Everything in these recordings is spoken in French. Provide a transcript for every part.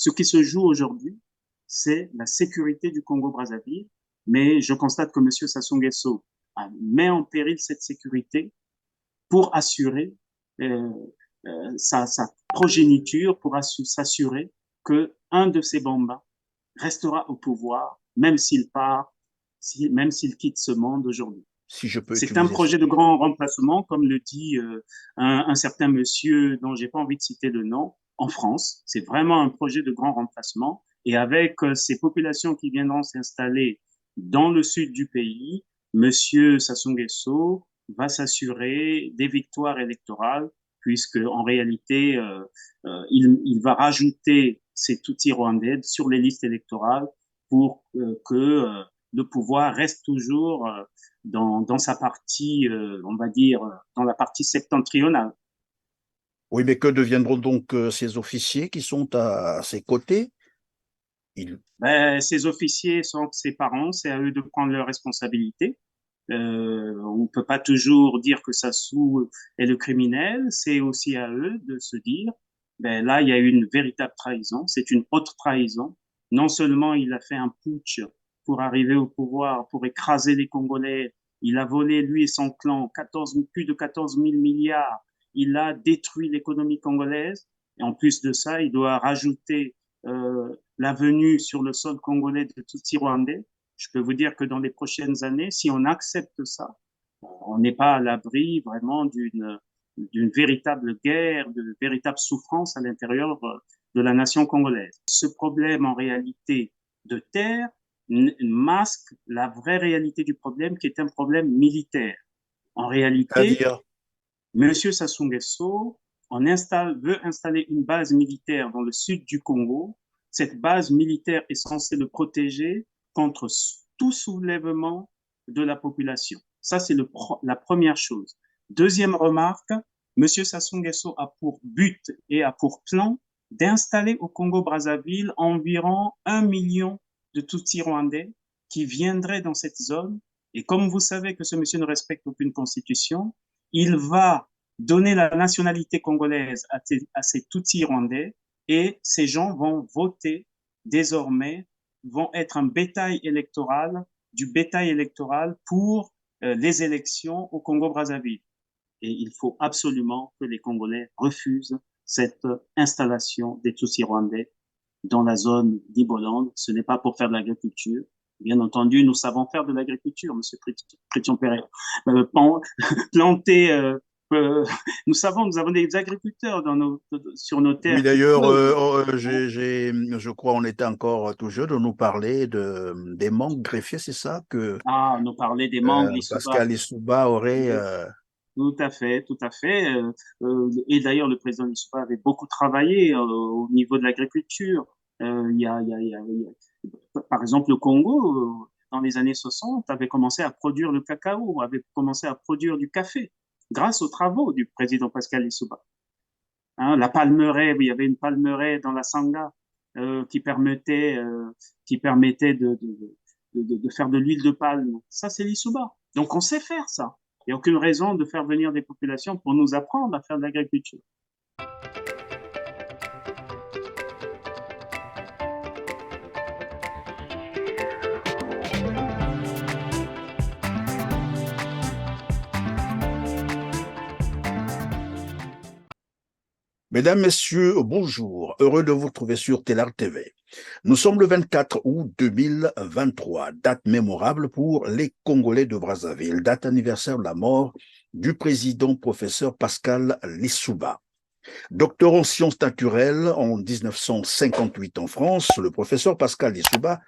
Ce qui se joue aujourd'hui, c'est la sécurité du Congo-Brazzaville, mais je constate que M. Sassou Nguesso met en péril cette sécurité pour assurer euh, sa progéniture, pour s'assurer que un de ses bambins restera au pouvoir, même s'il part, même s'il quitte ce monde aujourd'hui. Si je peux C'est un utiliser ça. projet de grand remplacement, comme le dit un certain monsieur dont j'ai pas envie de citer le nom, en France. C'est vraiment un projet de grand remplacement. Et avec ces populations qui viendront s'installer dans le sud du pays, monsieur Sassou Nguesso va s'assurer des victoires électorales, puisque en réalité, il va rajouter ces Tutsis rwandais sur les listes électorales pour que le pouvoir reste toujours dans sa partie, on va dire, dans la partie septentrionale. Oui, mais que deviendront donc ces officiers qui sont à ses côtés? Ils... Ben, ces officiers sont ses parents, c'est à eux de prendre leurs responsabilités. On ne peut pas toujours dire que Sassou est le criminel, c'est aussi à eux de se dire, ben là, il y a eu une véritable trahison, c'est une haute trahison. Non seulement il a fait un putsch pour arriver au pouvoir, pour écraser les Congolais, il a volé, lui et son clan, plus de 14 000 milliards, il a détruit l'économie congolaise, et en plus de ça, il doit rajouter la venue sur le sol congolais de Tutsi rwandais. Je peux vous dire que dans les prochaines années, si on accepte ça, on n'est pas à l'abri vraiment d'une véritable guerre, de véritable souffrance à l'intérieur de la nation congolaise. Ce problème, en réalité, de terre masque la vraie réalité du problème, qui est un problème militaire. En réalité, C'est-à-dire, M. Sassou Nguesso veut installer une base militaire dans le sud du Congo. Cette base militaire est censée le protéger contre tout soulèvement de la population. Ça, c'est la première chose. Deuxième remarque, M. Sassou Nguesso a pour but et a pour plan d'installer au Congo-Brazzaville environ 1 million de Tutsis rwandais qui viendraient dans cette zone. Et comme vous savez que ce monsieur ne respecte aucune constitution, il va donner la nationalité congolaise à ces Tutsis rwandais et ces gens vont voter désormais, vont être un bétail électoral, du bétail électoral pour les élections au Congo-Brazzaville. Et il faut absolument que les Congolais refusent cette installation des Tutsis rwandais dans la zone d'Iboland. Ce n'est pas pour faire de l'agriculture. Bien entendu, nous savons faire de l'agriculture, Monsieur Chrétien-Perret. Planter, euh, nous avons des agriculteurs sur nos oui, terres qui d'ailleurs, peuvent. je crois on était encore tout jeune de nous parler des manques greffiers, c'est ça que Nous parler des mangues, l'Issouba. Pascal Lissouba aurait... Tout à fait, tout à fait. Et d'ailleurs, le président Lissouba avait beaucoup travaillé au niveau de l'agriculture. Par exemple, le Congo, dans les années 60, avait commencé à produire le cacao, avait commencé à produire du café, grâce aux travaux du président Pascal Lissouba. Hein, la palmeraie, il y avait une palmeraie dans la Sangha euh, qui permettait, euh, qui permettait de faire de l'huile de palme. Ça, c'est l'Issouba. Donc, on sait faire ça. Il n'y a aucune raison de faire venir des populations pour nous apprendre à faire de l'agriculture. Mesdames, Messieurs, bonjour. Heureux de vous retrouver sur Télar TV. Nous sommes le 24 août 2023, date mémorable pour les Congolais de Brazzaville, date anniversaire de la mort du président professeur Pascal Lissouba. Docteur en sciences naturelles en 1958 en France, le professeur Pascal Lissouba,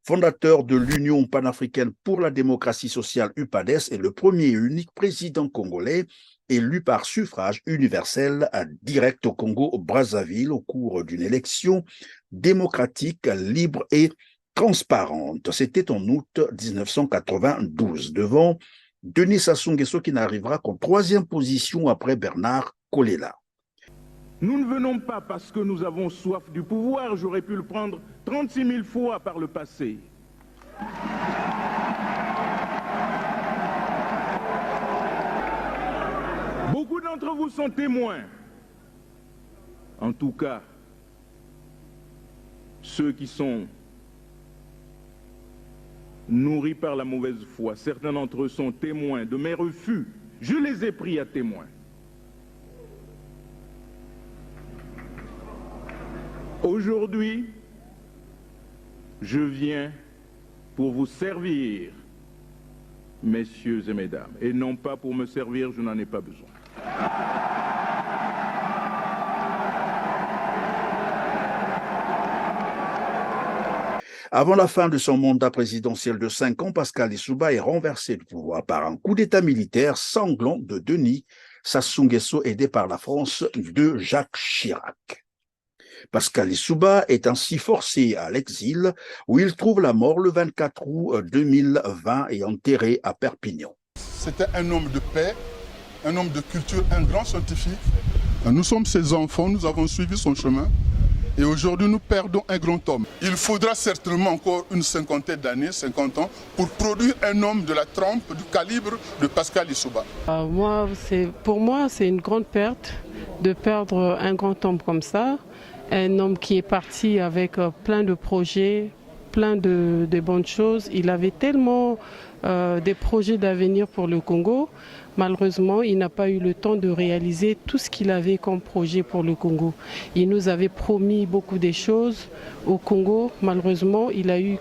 fondateur de l'Union panafricaine pour la démocratie sociale UPADES, est le premier et unique président congolais élu par suffrage universel direct au Congo-Brazzaville au cours d'une élection démocratique, libre et transparente. C'était en août 1992, devant Denis Sassou Nguesso qui n'arrivera qu'en troisième position après Bernard Kolela. Nous ne venons pas parce que nous avons soif du pouvoir, j'aurais pu le prendre 36 000 fois par le passé. Beaucoup d'entre vous sont témoins. En tout cas, ceux qui sont nourris par la mauvaise foi. Certains d'entre eux sont témoins de mes refus. Je les ai pris à témoin. Aujourd'hui, je viens pour vous servir, messieurs et mesdames, et non pas pour me servir, je n'en ai pas besoin. Avant la fin de son mandat présidentiel de 5 ans, Pascal Lissouba est renversé du pouvoir par un coup d'État militaire sanglant de Denis Sassou Nguesso, aidé par la France de Jacques Chirac. Pascal Lissouba est ainsi forcé à l'exil, où il trouve la mort le 24 août 2020 et enterré à Perpignan. C'était un homme de paix, un homme de culture, un grand scientifique. Nous sommes ses enfants, nous avons suivi son chemin. Et aujourd'hui, nous perdons un grand homme. Il faudra certainement encore une cinquantaine d'années, 50 ans, pour produire un homme de la trempe, du calibre de Pascal Lissouba. Pour moi, c'est une grande perte de perdre un grand homme comme ça. Un homme qui est parti avec plein de projets, plein de bonnes choses. Il avait tellement des projets d'avenir pour le Congo. Malheureusement, il n'a pas eu le temps de réaliser tout ce qu'il avait comme projet pour le Congo. Il nous avait promis beaucoup de choses au Congo. Malheureusement, il a eu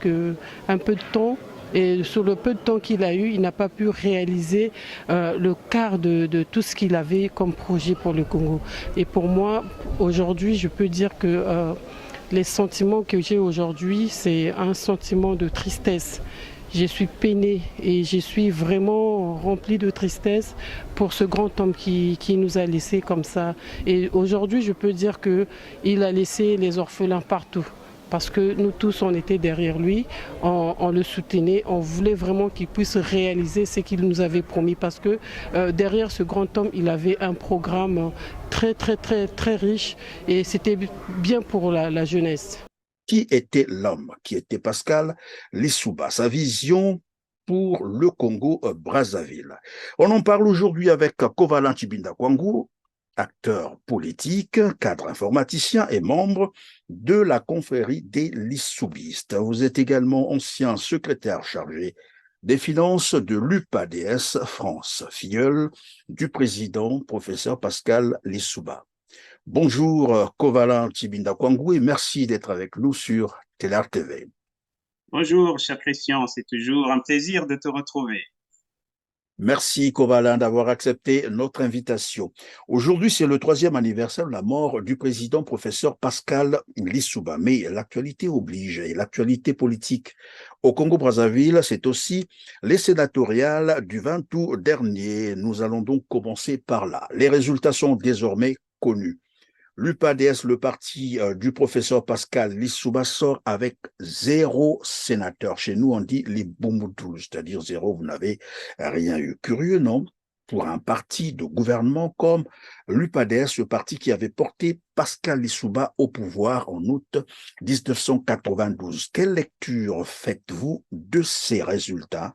un peu de temps. Et sur le peu de temps qu'il a eu, il n'a pas pu réaliser le quart de tout ce qu'il avait comme projet pour le Congo. Et pour moi, aujourd'hui, je peux dire que les sentiments que j'ai aujourd'hui, c'est un sentiment de tristesse. Je suis peinée et je suis vraiment remplie de tristesse pour ce grand homme qui nous a laissés comme ça. Et aujourd'hui, je peux dire qu'il a laissé les orphelins partout. Parce que nous tous, on était derrière lui, on le soutenait, on voulait vraiment qu'il puisse réaliser ce qu'il nous avait promis. Parce que derrière ce grand homme, il avait un programme très, très, très, très riche et c'était bien pour la jeunesse. Qui était l'homme? Qui était Pascal Lissouba? Sa vision pour le Congo-Brazzaville. On en parle aujourd'hui avec Covalent Tshibinda Kwangu, acteur politique, cadre informaticien et membre de la confrérie des Lissoubistes. Vous êtes également ancien secrétaire chargé des finances de l'UPADS France, filleul du président professeur Pascal Lissouba. Bonjour Covalent Tshibinda Kwangu et merci d'être avec nous sur Télar TV. Bonjour, cher Christian, c'est toujours un plaisir de te retrouver. Merci Covalent d'avoir accepté notre invitation. Aujourd'hui, c'est le 3e anniversaire de la mort du président professeur Pascal Lissouba. Mais l'actualité oblige, et l'actualité politique au Congo-Brazzaville, c'est aussi les sénatoriales du 20 août dernier. Nous allons donc commencer par là. Les résultats sont désormais connus. L'UPADS, le parti du professeur Pascal Lissouba, sort avec 0 sénateur. Chez nous, on dit les Boumoudou, c'est-à-dire 0, vous n'avez rien eu. Curieux, non? Pour un parti de gouvernement comme l'UPADS, le parti qui avait porté Pascal Lissouba au pouvoir en août 1992. Quelle lecture faites-vous de ces résultats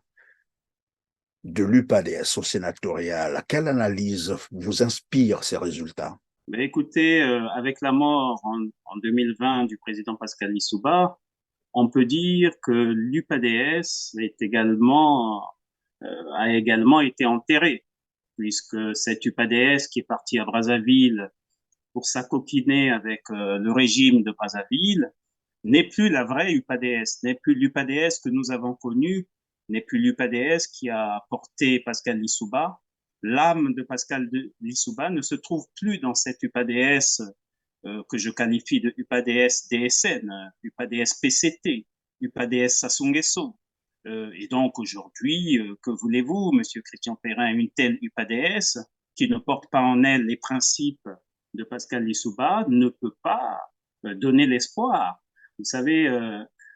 de l'UPADS au sénatorial? Quelle analyse vous inspire ces résultats? Ben écoutez, avec la mort en 2020 du président Pascal Lissouba, on peut dire que l'UPADS a également été enterré, puisque cet UPADS qui est parti à Brazzaville pour s'acoquiner avec le régime de Brazzaville n'est plus la vraie UPADS, n'est plus l'UPADS que nous avons connu, n'est plus l'UPADS qui a porté Pascal Lissouba. L'âme de Pascal Lissouba ne se trouve plus dans cette UPADS que je qualifie de UPADS DSN, UPADS PCT, UPADS Sassou Nguesso. Et donc aujourd'hui, que voulez-vous, Monsieur Christian Perrin, une telle UPADS qui ne porte pas en elle les principes de Pascal Lissouba ne peut pas donner l'espoir. Vous savez,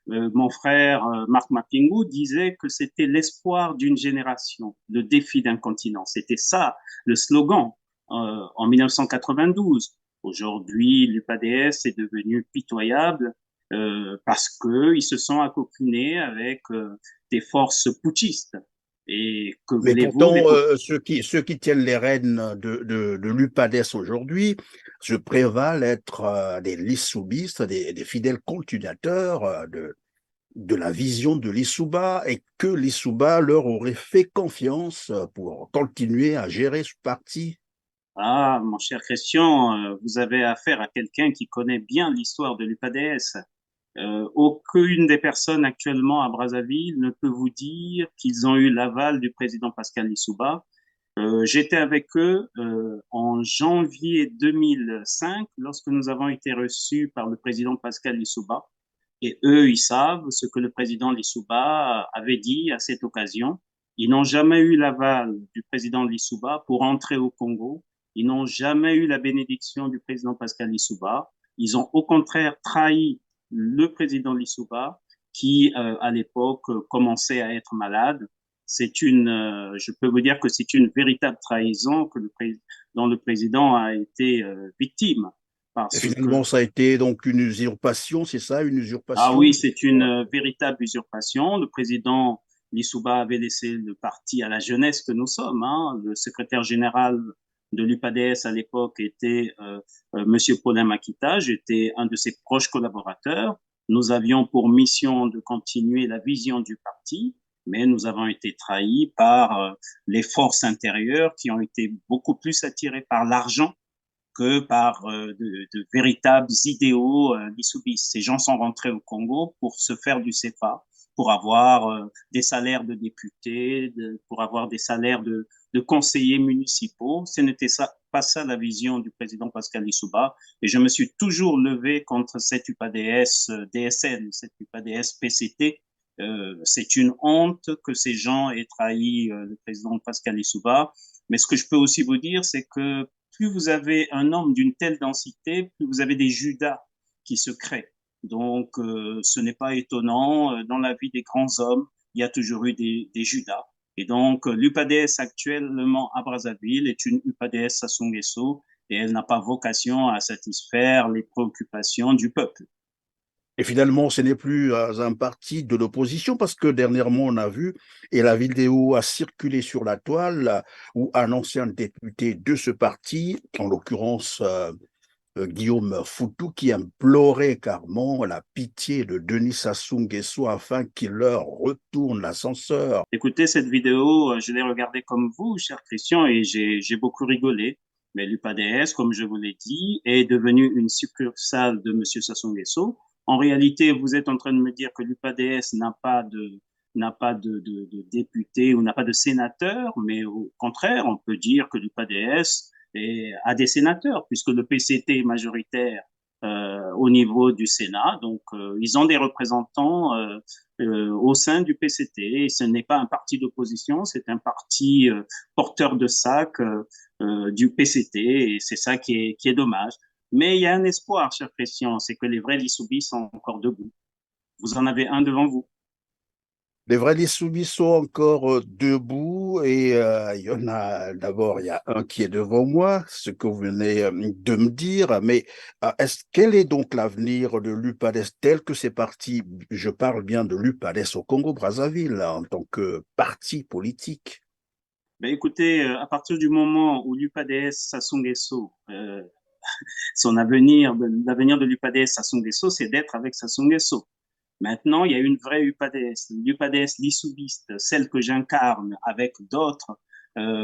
mon frère Marc Mapingu disait que c'était l'espoir d'une génération, le défi d'un continent. C'était ça le slogan en 1992. Aujourd'hui, l'UPADS est devenu pitoyable parce qu'ils se sont accoquinés avec des forces putschistes. Et que Mais voulez-vous, pourtant, ceux qui tiennent les rênes de l'UPADES aujourd'hui se prévalent être des lissoubistes, des fidèles continuateurs de la vision de l'Issouba et que l'Issouba leur aurait fait confiance pour continuer à gérer ce parti. Ah, mon cher Christian, vous avez affaire à quelqu'un qui connaît bien l'histoire de l'UPADS. Aucune des personnes actuellement à Brazzaville ne peut vous dire qu'ils ont eu l'aval du président Pascal Lissouba. J'étais avec eux en janvier 2005 lorsque nous avons été reçus par le président Pascal Lissouba. Et eux, ils savent ce que le président Lissouba avait dit à cette occasion. Ils n'ont jamais eu l'aval du président Lissouba pour entrer au Congo. Ils n'ont jamais eu la bénédiction du président Pascal Lissouba. Ils ont au contraire trahi le président Lissouba qui, à l'époque, commençait à être malade. Je peux vous dire que c'est une véritable trahison dont le président a été victime Et parce finalement, que ça a été donc une usurpation, c'est ça, une ah usurpation? oui, c'est une véritable usurpation. Le président Lissouba avait laissé le parti à la jeunesse que nous sommes, hein. Le secrétaire général de l'UPADS à l'époque était Monsieur Paulin Makita. J'étais un de ses proches collaborateurs. Nous avions pour mission de continuer la vision du parti, mais nous avons été trahis par les forces intérieures qui ont été beaucoup plus attirées par l'argent que par de véritables idéaux bisoubis. Ces gens sont rentrés au Congo pour se faire du CFA, pour avoir des salaires de députés, pour avoir des salaires de conseillers municipaux. Ce n'était pas ça la vision du président Pascal Lissouba. Et je me suis toujours levé contre cette UPADS DSN, cette UPADS PCT. C'est une honte que ces gens aient trahi le président Pascal Lissouba. Mais ce que je peux aussi vous dire, c'est que plus vous avez un homme d'une telle densité, plus vous avez des Judas qui se créent. Donc, ce n'est pas étonnant. Dans la vie des grands hommes, il y a toujours eu des Judas. Et donc, l'UPADS actuellement à Brazzaville est une UPADS Sassou Nguesso et elle n'a pas vocation à satisfaire les préoccupations du peuple. Et finalement, ce n'est plus un parti de l'opposition parce que dernièrement, on a vu, et la vidéo a circulé sur la toile, où un ancien député de ce parti, en l'occurrence Guillaume Foutou, qui implorait carrément la pitié de Denis Sassou Nguesso afin qu'il leur retourne l'ascenseur. Écoutez, cette vidéo, je l'ai regardée comme vous, cher Christian, et j'ai beaucoup rigolé. Mais l'UPADS, comme je vous l'ai dit, est devenue une succursale de M. Sassou Nguesso. En réalité, vous êtes en train de me dire que l'UPADS n'a pas de député ou n'a pas de sénateur, mais au contraire, on peut dire que l'UPADS a des sénateurs, puisque le PCT est majoritaire au niveau du Sénat. Donc, ils ont des représentants au sein du PCT. Et ce n'est pas un parti d'opposition, c'est un parti porteur de sac du PCT. Et c'est ça qui est dommage. Mais il y a un espoir, cher Christian, c'est que les vrais Lissoubis sont encore debout. Vous en avez un devant vous. Les vrais Lissoumis sont encore debout et il y en a d'abord, il y a un qui est devant moi, ce que vous venez de me dire, mais quel est donc l'avenir de l'UPADS tel que c'est parti, je parle bien de l'UPADS au Congo-Brazzaville en tant que parti politique? Ben, écoutez, à partir du moment où l'UPADS Sassou Nguesso, l'avenir de l'UPADS Sassou Nguesso, c'est d'être avec Sassou Nguesso. Maintenant, il y a une vraie UPADS, l'UPADS lissoubiste, celle que j'incarne avec d'autres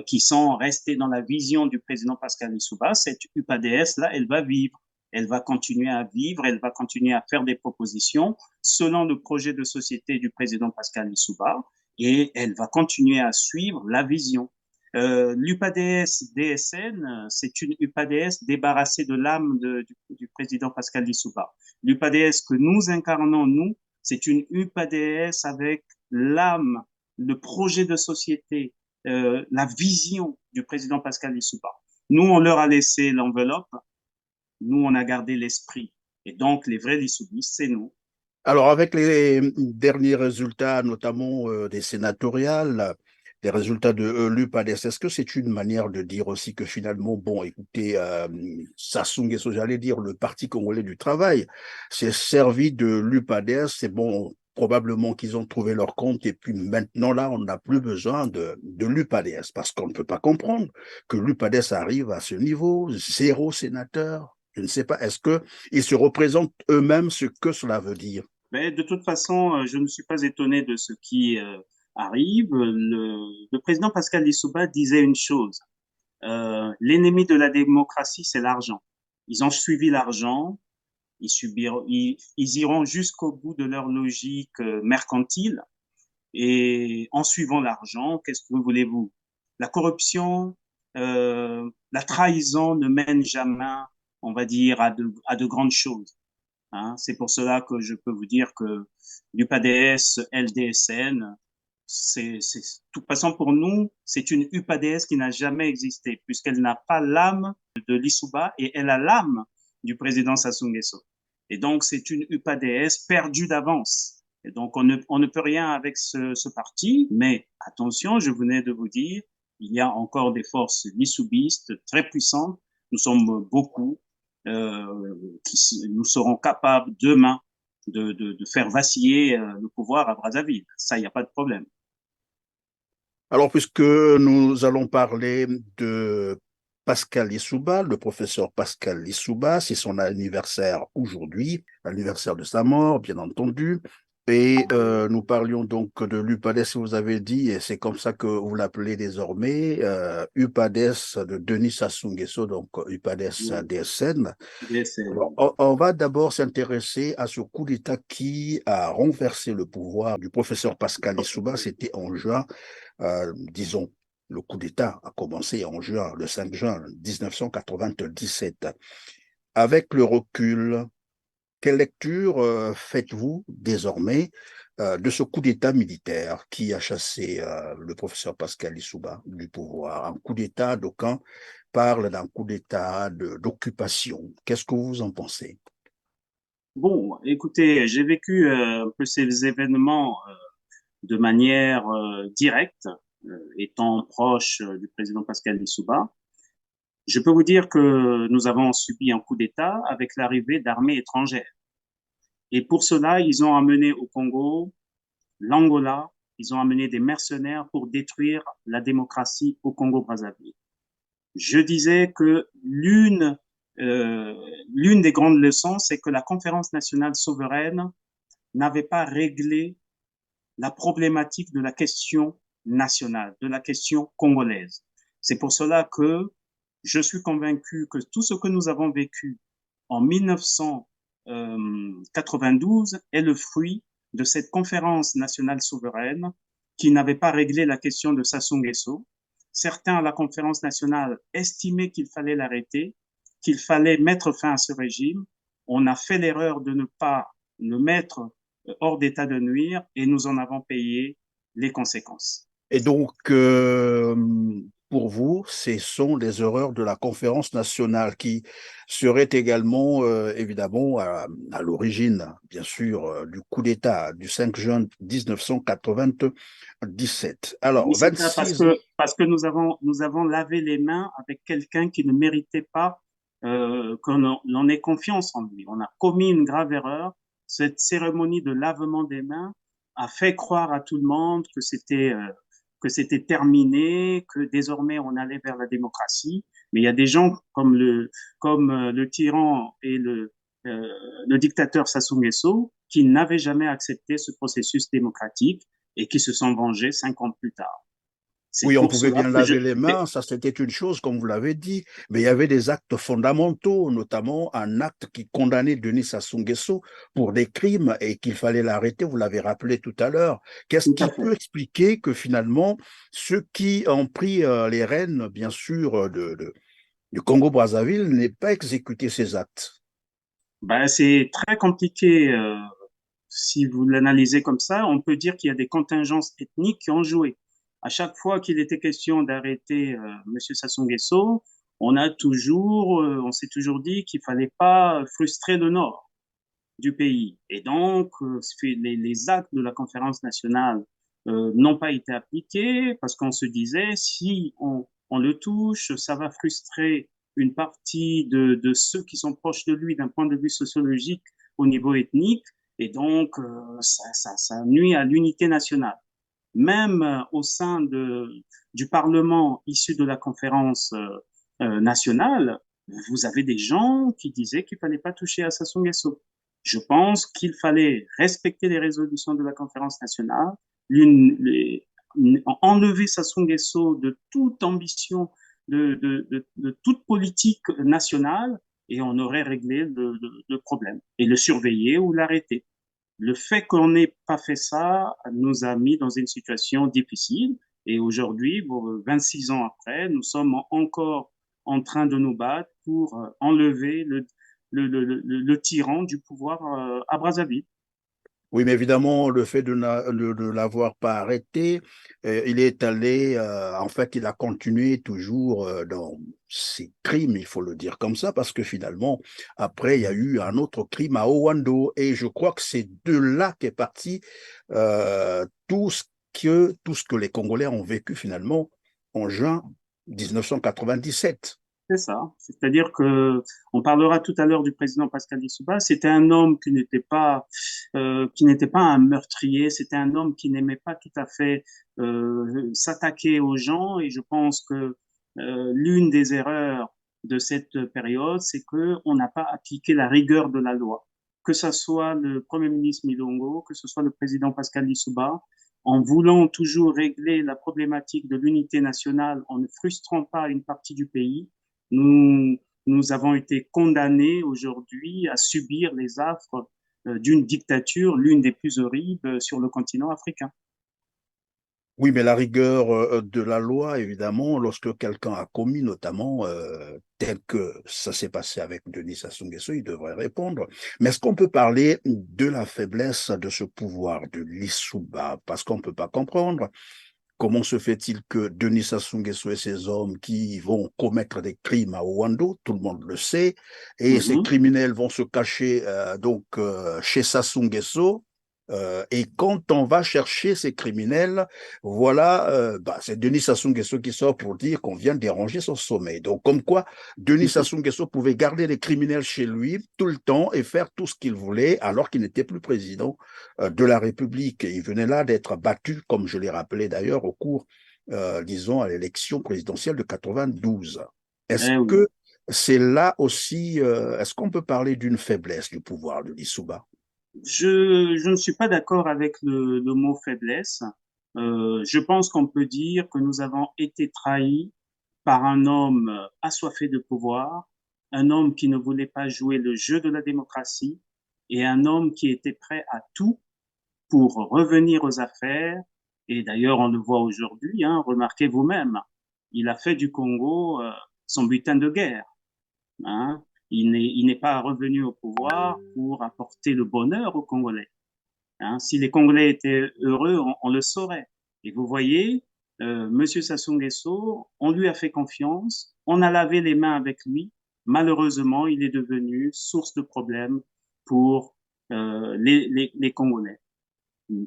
qui sont restés dans la vision du président Pascal Lissouba. Cette UPADS-là, elle va vivre. Elle va continuer à vivre, elle va continuer à faire des propositions selon le projet de société du président Pascal Lissouba et elle va continuer à suivre la vision. L'UPADS DSN, c'est une UPADS débarrassée de l'âme du président Pascal Lissouba. L'UPADS que nous incarnons, nous, c'est une UPADS avec l'âme, le projet de société, la vision du président Pascal Lissouba. Nous, on leur a laissé l'enveloppe, nous, on a gardé l'esprit. Et donc, les vrais Lissoubis, c'est nous. Alors, avec les derniers résultats, notamment des sénatoriales, des résultats de l'UPADS, est-ce que c'est une manière de dire aussi que finalement, bon, écoutez, Sassou Nguesso, j'allais dire le Parti congolais du travail, s'est servi de l'UPADS, c'est bon, probablement qu'ils ont trouvé leur compte et puis maintenant là, on n'a plus besoin de l'UPADS parce qu'on ne peut pas comprendre que l'UPADS arrive à ce niveau, 0 sénateur. Je ne sais pas, est-ce qu'ils se représentent eux-mêmes ce que cela veut dire? Mais de toute façon, je ne suis pas étonné de ce qui arrive. Le président Pascal Lissouba disait une chose. L'ennemi de la démocratie, c'est l'argent. Ils ont suivi l'argent, ils iront jusqu'au bout de leur logique mercantile et en suivant l'argent, qu'est-ce que voulez-vous? La corruption, la trahison ne mène jamais, on va dire, à de grandes choses. Hein. C'est pour cela que je peux vous dire que l'UPADS, LDSN, de toute façon, pour nous, c'est une UPADS qui n'a jamais existé, puisqu'elle n'a pas l'âme de Lissouba et elle a l'âme du président Sassou Nguesso. Et donc, c'est une UPADS perdue d'avance. Et donc, on ne peut rien avec ce parti, mais attention, je venais de vous dire, il y a encore des forces lissoubistes très puissantes. Nous sommes beaucoup. Nous serons capables demain de faire vaciller le pouvoir à Brazzaville. Ça, il n'y a pas de problème. Alors, puisque nous allons parler de Pascal Lissouba, le professeur Pascal Lissouba, c'est son anniversaire aujourd'hui, l'anniversaire de sa mort, bien entendu. Et nous parlions donc de l'UPADES, vous avez dit, et c'est comme ça que vous l'appelez désormais, UPADES de Denis Sassou Nguesso, donc UPADES DSN. Alors, on va d'abord s'intéresser à ce coup d'État qui a renversé le pouvoir du professeur Pascal Lissouba, c'était en juin, disons, le coup d'État a commencé en juin, le 5 juin 1997. Avec le recul, quelle lecture faites-vous désormais de ce coup d'État militaire qui a chassé le professeur Pascal Lissouba du pouvoir? Un coup d'État, d'aucuns parlent d'un coup d'État d'occupation. Qu'est-ce que vous en pensez? Bon, écoutez, j'ai vécu un peu ces événements de manière directe, étant proche du président Pascal Lissouba. Je peux vous dire que nous avons subi un coup d'État avec l'arrivée d'armées étrangères. Et pour cela, ils ont amené au Congo l'Angola, ils ont amené des mercenaires pour détruire la démocratie au Congo-Brazzaville. Je disais que l'une des grandes leçons, c'est que la conférence nationale souveraine n'avait pas réglé la problématique de la question nationale, de la question congolaise. C'est pour cela que je suis convaincu que tout ce que nous avons vécu en 1992 est le fruit de cette conférence nationale souveraine qui n'avait pas réglé la question de Sassou Nguesso. Certains à la conférence nationale estimaient qu'il fallait l'arrêter, qu'il fallait mettre fin à ce régime. On a fait l'erreur de ne pas le mettre hors d'état de nuire et nous en avons payé les conséquences. Et donc, pour vous, ce sont les erreurs de la conférence nationale qui seraient également, évidemment, à l'origine, bien sûr, du coup d'État du 5 juin 1997. Alors, Oui, c'est ça, 26... parce que nous avons lavé les mains avec quelqu'un qui ne méritait pas qu'on ait confiance en lui. On a commis une grave erreur. Cette cérémonie de lavement des mains a fait croire à tout le monde que c'était terminé, que désormais on allait vers la démocratie. Mais il y a des gens comme le tyran et le dictateur Sassou Nguesso qui n'avaient jamais accepté ce processus démocratique et qui se sont vengés 5 ans plus tard. C'est Oui, on pour pouvait cela bien que laver les mains, ça c'était une chose, comme vous l'avez dit, mais il y avait des actes fondamentaux, notamment un acte qui condamnait Denis Sassou Nguesso pour des crimes et qu'il fallait l'arrêter, vous l'avez rappelé tout à l'heure. Qu'est-ce tout à qui fait. peut expliquer que finalement, ceux qui ont pris les rênes, bien sûr, du Congo-Brazzaville n'aient pas exécuté ces actes? Ben, c'est très compliqué. Si vous l'analysez comme ça, on peut dire qu'il y a des contingences ethniques qui ont joué. À chaque fois qu'il était question d'arrêter Monsieur Sassou Nguesso, on s'est toujours dit qu'il fallait pas frustrer le Nord du pays. Et donc, les actes de la conférence nationale n'ont pas été appliqués parce qu'on se disait, si on le touche, ça va frustrer une partie de ceux qui sont proches de lui d'un point de vue sociologique au niveau ethnique. Et donc, ça nuit à l'unité nationale. Même au sein du Parlement issu de la conférence nationale, vous avez des gens qui disaient qu'il ne fallait pas toucher à Sassou Nguesso. Je pense qu'il fallait respecter les résolutions de la conférence nationale, enlever Sassou Nguesso de toute ambition, de toute politique nationale, et on aurait réglé le problème, et le surveiller ou l'arrêter. Le fait qu'on n'ait pas fait ça nous a mis dans une situation difficile. Et aujourd'hui, 26 ans après, nous sommes encore en train de nous battre pour enlever le tyran du pouvoir à Brazzaville. Oui, mais évidemment, le fait de ne l'avoir pas arrêté, il est allé, en fait, il a continué toujours dans ses crimes, il faut le dire comme ça, parce que finalement, après, il y a eu un autre crime à Owando, et je crois que c'est de là qu'est parti tout ce que les Congolais ont vécu finalement en juin 1997. C'est ça. C'est-à-dire que on parlera tout à l'heure du président Pascal Lissouba. C'était un homme qui n'était pas un meurtrier. C'était un homme qui n'aimait pas tout à fait s'attaquer aux gens. Et je pense que l'une des erreurs de cette période, c'est que on n'a pas appliqué la rigueur de la loi. Que ce soit le Premier ministre Milongo, que ce soit le président Pascal Lissouba, en voulant toujours régler la problématique de l'unité nationale en ne frustrant pas une partie du pays, nous, nous avons été condamnés aujourd'hui à subir les affres d'une dictature, l'une des plus horribles sur le continent africain. Oui, mais la rigueur de la loi, évidemment, lorsque quelqu'un a commis, notamment, tel que ça s'est passé avec Denis Sassou Nguesso, il devrait répondre. Mais est-ce qu'on peut parler de la faiblesse de ce pouvoir de Lissouba? Parce qu'on ne peut pas comprendre. Comment se fait-il que Denis Sassou Nguesso et ses hommes qui vont commettre des crimes à Ouando, tout le monde le sait, et ces Mhm. criminels vont se cacher chez Sassou Nguesso, et quand on va chercher ces criminels, voilà, c'est Denis Sassou Nguesso qui sort pour dire qu'on vient déranger son sommeil. Donc, comme quoi, Denis Sassou Nguesso pouvait garder les criminels chez lui tout le temps et faire tout ce qu'il voulait alors qu'il n'était plus président de la République. Il venait là d'être battu, comme je l'ai rappelé d'ailleurs, au cours, disons, à l'élection présidentielle de 92. Est-ce Eh oui. que c'est là aussi, est-ce qu'on peut parler d'une faiblesse du pouvoir de Lissouba? Je ne suis pas d'accord avec le mot faiblesse. Je pense qu'on peut dire que nous avons été trahis par un homme assoiffé de pouvoir, un homme qui ne voulait pas jouer le jeu de la démocratie et un homme qui était prêt à tout pour revenir aux affaires. Et d'ailleurs, on le voit aujourd'hui, hein, remarquez vous-même, il a fait du Congo son butin de guerre. Hein. Il n'est pas revenu au pouvoir pour apporter le bonheur aux Congolais. Hein. Si les Congolais étaient heureux, on le saurait. Et vous voyez, Monsieur Sassou Nguesso, on lui a fait confiance, on a lavé les mains avec lui. Malheureusement, il est devenu source de problèmes pour les Congolais.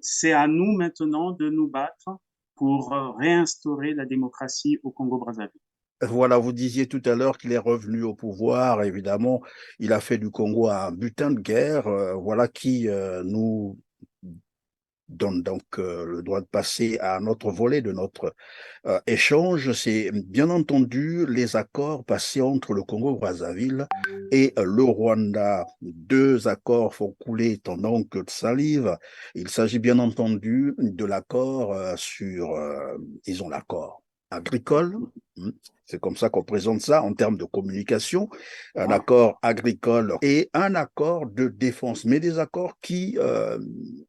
C'est à nous maintenant de nous battre pour réinstaurer la démocratie au Congo-Brazzaville. Voilà, vous disiez tout à l'heure qu'il est revenu au pouvoir. Évidemment, il a fait du Congo un butin de guerre. Voilà qui nous donne donc le droit de passer à un autre volet de notre échange. C'est bien entendu les accords passés entre le Congo-Brazzaville et le Rwanda. Deux accords font couler tant d'encre de salive. Il s'agit bien entendu de l'accord disons, l'accord agricole. C'est comme ça qu'on présente ça en termes de communication, un accord agricole et un accord de défense, mais des accords qui,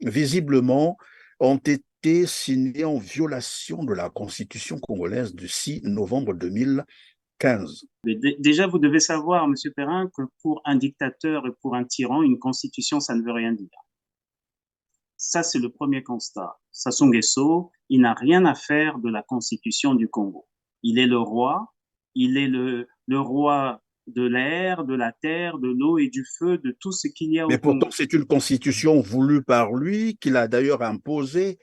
visiblement, ont été signés en violation de la Constitution congolaise du 6 novembre 2015. Mais déjà, vous devez savoir, Monsieur Perrin, que pour un dictateur et pour un tyran, une constitution, ça ne veut rien dire. Ça, c'est le premier constat. Sassou Nguesso, il n'a rien à faire de la constitution du Congo. Il est le roi, il est le roi de l'air, de la terre, de l'eau et du feu, de tout ce qu'il y a au Mais pourtant, Congo. c'est une constitution voulue par lui, qu'il a d'ailleurs imposée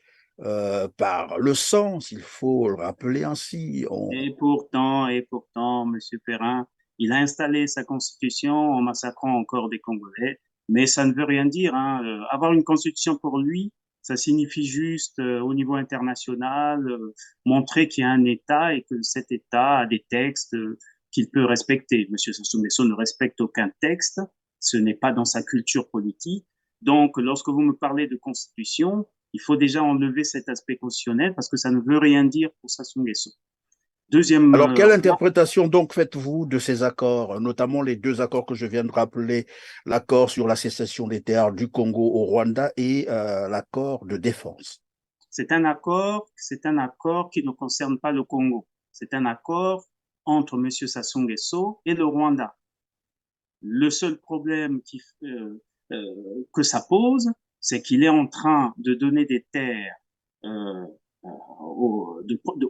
par le sang, s'il faut le rappeler ainsi. Et pourtant, Monsieur Perrin, il a installé sa constitution en massacrant encore des Congolais. Mais ça ne veut rien dire, hein. Avoir une constitution pour lui, ça signifie juste au niveau international montrer qu'il y a un État et que cet État a des textes qu'il peut respecter. Monsieur Sassou Nguesso ne respecte aucun texte, ce n'est pas dans sa culture politique. Donc, lorsque vous me parlez de constitution, il faut déjà enlever cet aspect constitutionnel parce que ça ne veut rien dire pour Sassou Nguesso. Deuxième Alors, quelle remarque, interprétation donc faites-vous de ces accords, notamment les deux accords que je viens de rappeler, l'accord sur la cessation des terres du Congo au Rwanda et l'accord de défense? c'est un accord qui ne concerne pas le Congo. C'est un accord entre M. Sassou Nguesso et le Rwanda. Le seul problème que ça pose, c'est qu'il est en train de donner des terres euh, aux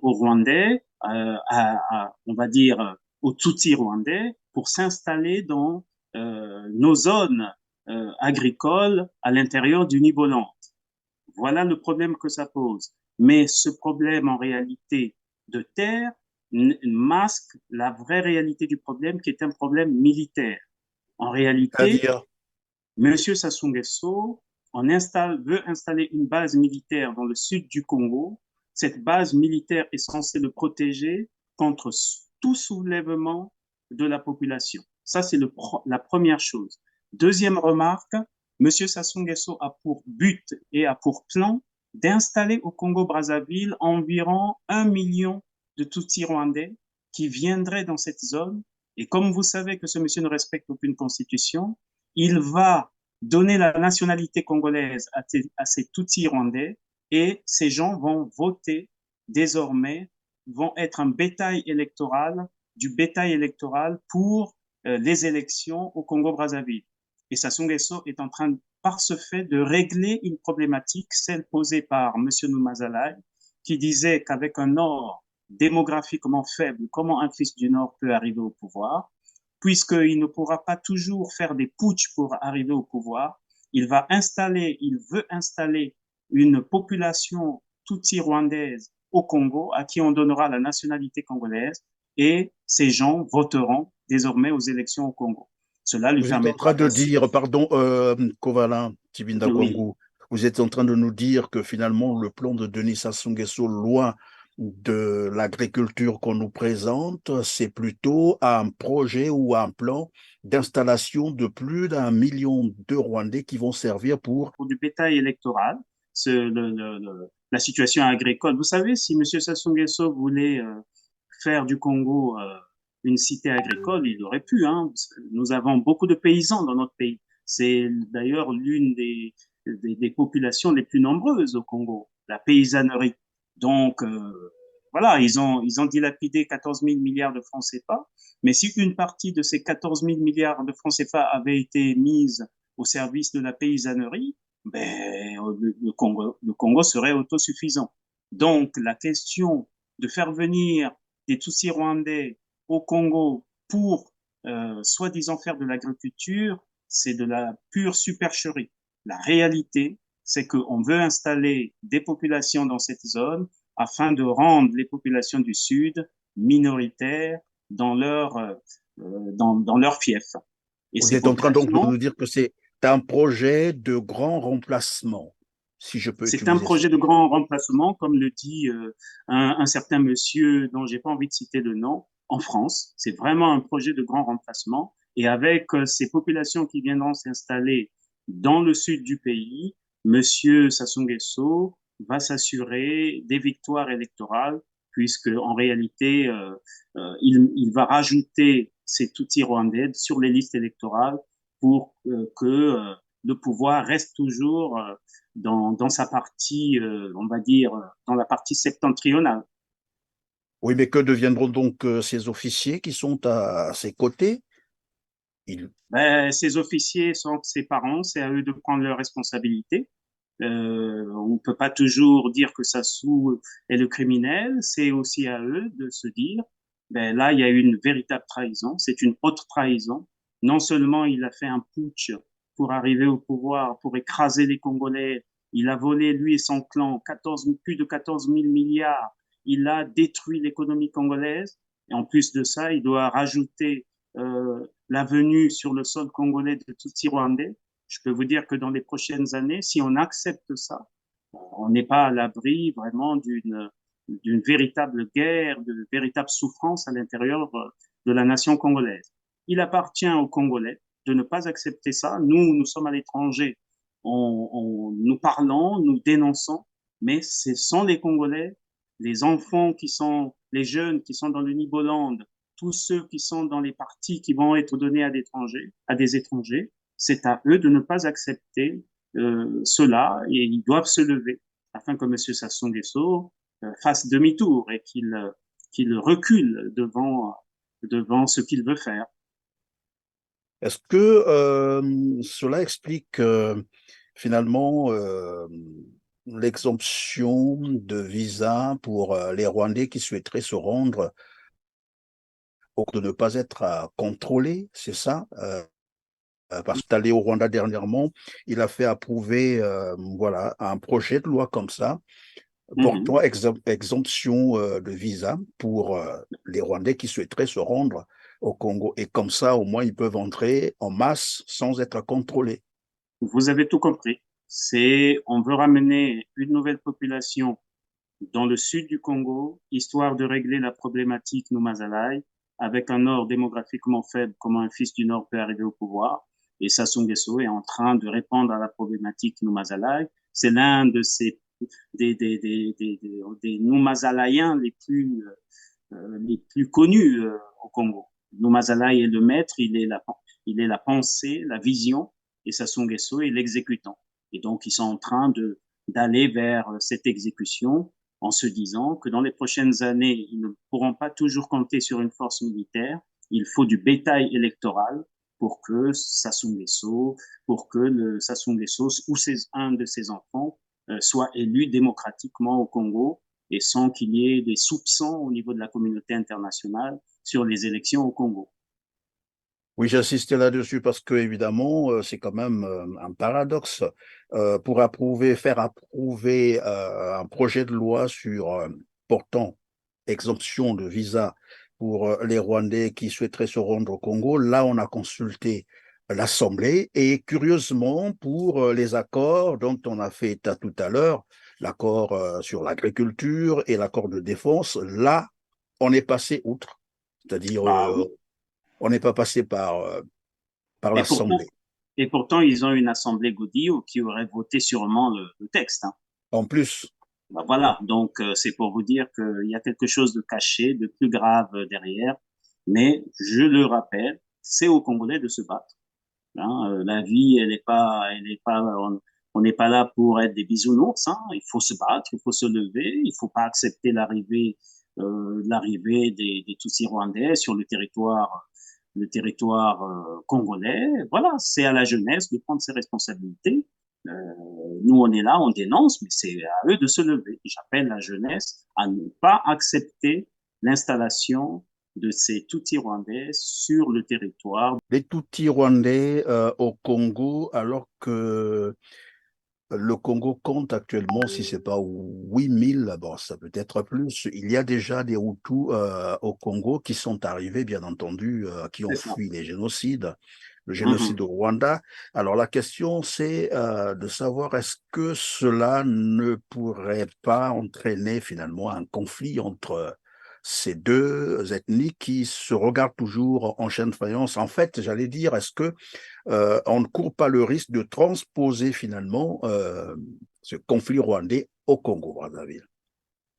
Rwandais, on va dire aux Tutsis rwandais, pour s'installer dans nos zones agricoles à l'intérieur du Niboland. Voilà le problème que ça pose. Mais ce problème en réalité de terre masque la vraie réalité du problème qui est un problème militaire. En réalité, C'est-à-dire, M. Sassou Nguesso veut installer une base militaire dans le sud du Congo. Cette base militaire est censée le protéger contre tout soulèvement de la population. Ça, c'est la première chose. Deuxième remarque, M. Sassou Nguesso a pour but et a pour plan d'installer au Congo-Brazzaville environ 1 million de Tutsis rwandais qui viendraient dans cette zone. Et comme vous savez que ce monsieur ne respecte aucune constitution, il va donner la nationalité congolaise à ces Tutsis rwandais et ces gens vont voter désormais, vont être un bétail électoral, du bétail électoral pour les élections au Congo-Brazzaville. Et Sassou Nguesso est en train, par ce fait, de régler une problématique, celle posée par M. Noumazalaï, qui disait qu'avec un Nord démographiquement faible, comment un fils du Nord peut arriver au pouvoir? Puisqu'il ne pourra pas toujours faire des putschs pour arriver au pouvoir, il veut installer une population tutsi rwandaise au Congo à qui on donnera la nationalité congolaise et ces gens voteront désormais aux élections au Congo. Cela lui vous êtes en train permettra de d'assurer. dire, pardon, Kovala Tibinda Oui, Kwangu, vous êtes en train de nous dire que finalement le plan de Denis Sassou Nguesso, loin de l'agriculture qu'on nous présente, c'est plutôt un projet ou un plan d'installation de plus d'1 million de Rwandais qui vont servir pour du bétail électoral, la situation agricole. Vous savez, si M. Sassou Nguesso voulait faire du Congo une cité agricole, il aurait pu. Hein. Nous avons beaucoup de paysans dans notre pays. C'est d'ailleurs l'une des populations les plus nombreuses au Congo, la paysannerie. Donc, voilà, ils ont dilapidé 14 000 milliards de francs CFA. Mais si une partie de ces 14 000 milliards de francs CFA avait été mise au service de la paysannerie, ben, le Congo serait autosuffisant. Donc, la question de faire venir des Tutsis rwandais au Congo pour soi-disant faire de l'agriculture, c'est de la pure supercherie. La réalité, c'est qu'on veut installer des populations dans cette zone afin de rendre les populations du Sud minoritaires dans dans leur fief. Et Vous ces êtes en train donc de populations, nous dire que c'est un projet de grand remplacement, si je peux c'est un utiliser ce projet de terme. grand remplacement, comme le dit un certain monsieur dont j'ai pas envie de citer le nom, en France. C'est vraiment un projet de grand remplacement. Et avec ces populations qui viendront s'installer dans le sud du pays, monsieur Sassou Nguesso va s'assurer des victoires électorales, puisque en réalité, il va rajouter ces Tutsis rwandais sur les listes électorales pour que le pouvoir reste toujours dans sa partie, on va dire, dans la partie septentrionale. Oui, mais que deviendront donc ces officiers qui sont à ses côtés? Ils... Ben, ces officiers sont ses parents, c'est à eux de prendre leurs responsabilités. On ne peut pas toujours dire que Sassou est le criminel, c'est aussi à eux de se dire, ben là, il y a eu une véritable trahison, c'est une haute trahison. Non seulement il a fait un putsch pour arriver au pouvoir, pour écraser les Congolais, il a volé, lui et son clan, plus de 14 000 milliards, il a détruit l'économie congolaise, et en plus de ça, il doit rajouter la venue sur le sol congolais de Tutsi rwandais. je peux vous dire que dans les prochaines années, si on accepte ça, on n'est pas à l'abri vraiment d'une véritable guerre, de véritable souffrance à l'intérieur de la nation congolaise. Il appartient aux Congolais de ne pas accepter ça. Nous sommes à l'étranger, nous parlons, nous dénonçons, mais ce sont les Congolais, les enfants qui sont, les jeunes qui sont dans le Niboland, tous ceux qui sont dans les partis qui vont être donnés à des étrangers, c'est à eux de ne pas accepter cela et ils doivent se lever afin que M. Sassou Nguesso fasse demi-tour et qu'il recule devant ce qu'il veut faire. Est-ce que cela explique finalement l'exemption de visa pour les Rwandais qui souhaiteraient se rendre pour de ne pas être contrôlés, c'est ça? Parce qu'il est allé au Rwanda dernièrement, il a fait approuver voilà, un projet de loi comme ça, portant exemption de visa pour les Rwandais qui souhaiteraient se rendre au Congo. Et comme ça, au moins, ils peuvent entrer en masse sans être contrôlés. Vous avez tout compris. On veut ramener une nouvelle population dans le sud du Congo, histoire de régler la problématique Noumazalaï, avec un nord démographiquement faible, comment un fils du nord peut arriver au pouvoir. Et Sassou Nguesso est en train de répondre à la problématique Noumazalaï. C'est l'un de ces des Noumazalaïens les plus connus au Congo. Noumazalaï est le maître, il est la pensée, la vision, et Sassou Nguesso est l'exécutant. Et donc, ils sont en train d'aller vers cette exécution en se disant que dans les prochaines années, ils ne pourront pas toujours compter sur une force militaire. Il faut du bétail électoral pour que Sassou Nguesso, Sassou Nguesso ou un de ses enfants soit élu démocratiquement au Congo et sans qu'il y ait des soupçons au niveau de la communauté internationale sur les élections au Congo. Oui, j'insistais là-dessus parce que, évidemment, c'est quand même un paradoxe. Pour faire approuver un projet de loi portant exemption de visa pour les Rwandais qui souhaiteraient se rendre au Congo, là, on a consulté l'Assemblée et, curieusement, pour les accords dont on a fait état tout à l'heure, l'accord sur l'agriculture et l'accord de défense, là, on est passé outre. C'est-à-dire, Oui. on n'est pas passé par l'Assemblée. Et pourtant, ils ont une Assemblée Godillot qui aurait voté sûrement le texte. Hein. En plus. Ben voilà, donc c'est pour vous dire qu'il y a quelque chose de caché, de plus grave derrière. Mais je le rappelle, c'est aux Congolais de se battre. Hein. La vie, on n'est pas là pour être des bisounours. Hein. Il faut se battre, il faut se lever, il faut pas accepter l'arrivée des Tutsis rwandais sur le territoire congolais. Voilà, c'est à la jeunesse de prendre ses responsabilités. Nous, on est là, on dénonce, mais c'est à eux de se lever. J'appelle la jeunesse à ne pas accepter l'installation de ces Tutsis rwandais sur le territoire. Les Tutsis rwandais au Congo, alors que le Congo compte actuellement, si ce n'est pas 8000, bon, ça peut être plus. Il y a déjà des Hutus au Congo qui sont arrivés, bien entendu, qui ont fui le génocide au Rwanda. Alors la question, c'est de savoir est-ce que cela ne pourrait pas entraîner finalement un conflit entre ces deux ethnies qui se regardent toujours en chaîne de faïence. En fait, j'allais dire, est-ce que on ne court pas le risque de transposer finalement ce conflit rwandais au Congo-Brazzaville?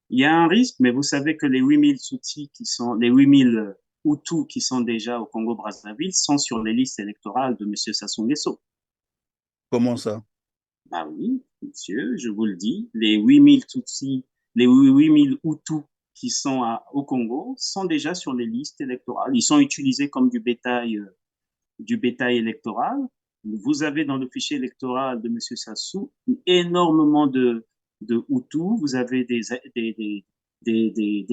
Il y a un risque, mais vous savez que les 8000 Tutsis les 8000 Hutus qui sont déjà au Congo-Brazzaville sont sur les listes électorales de M. Sassou Nguesso. Comment ça? Ah oui, monsieur, je vous le dis, les 8000 Tutsis, les 8000 Hutus qui sont au Congo sont déjà sur les listes électorales. Ils sont utilisés comme du bétail électoral. Vous avez dans le fichier électoral de M. Sassou énormément de Hutus. Vous avez des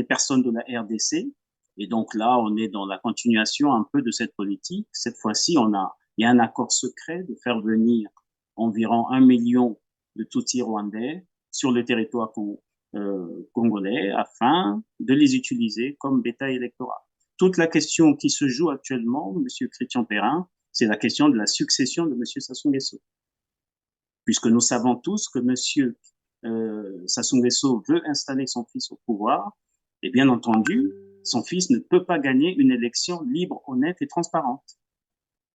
personnes de la RDC. Et donc là, on est dans la continuation un peu de cette politique. Cette fois-ci, il y a un accord secret de faire venir environ 1 million de Tutsis rwandais sur le territoire congolais afin de les utiliser comme bétail électoral. Toute la question qui se joue actuellement, Monsieur Chrétien Perrin, c'est la question de la succession de M. Sassou Nguesso. Puisque nous savons tous que M. Sassou Nguesso veut installer son fils au pouvoir, et bien entendu, son fils ne peut pas gagner une élection libre, honnête et transparente.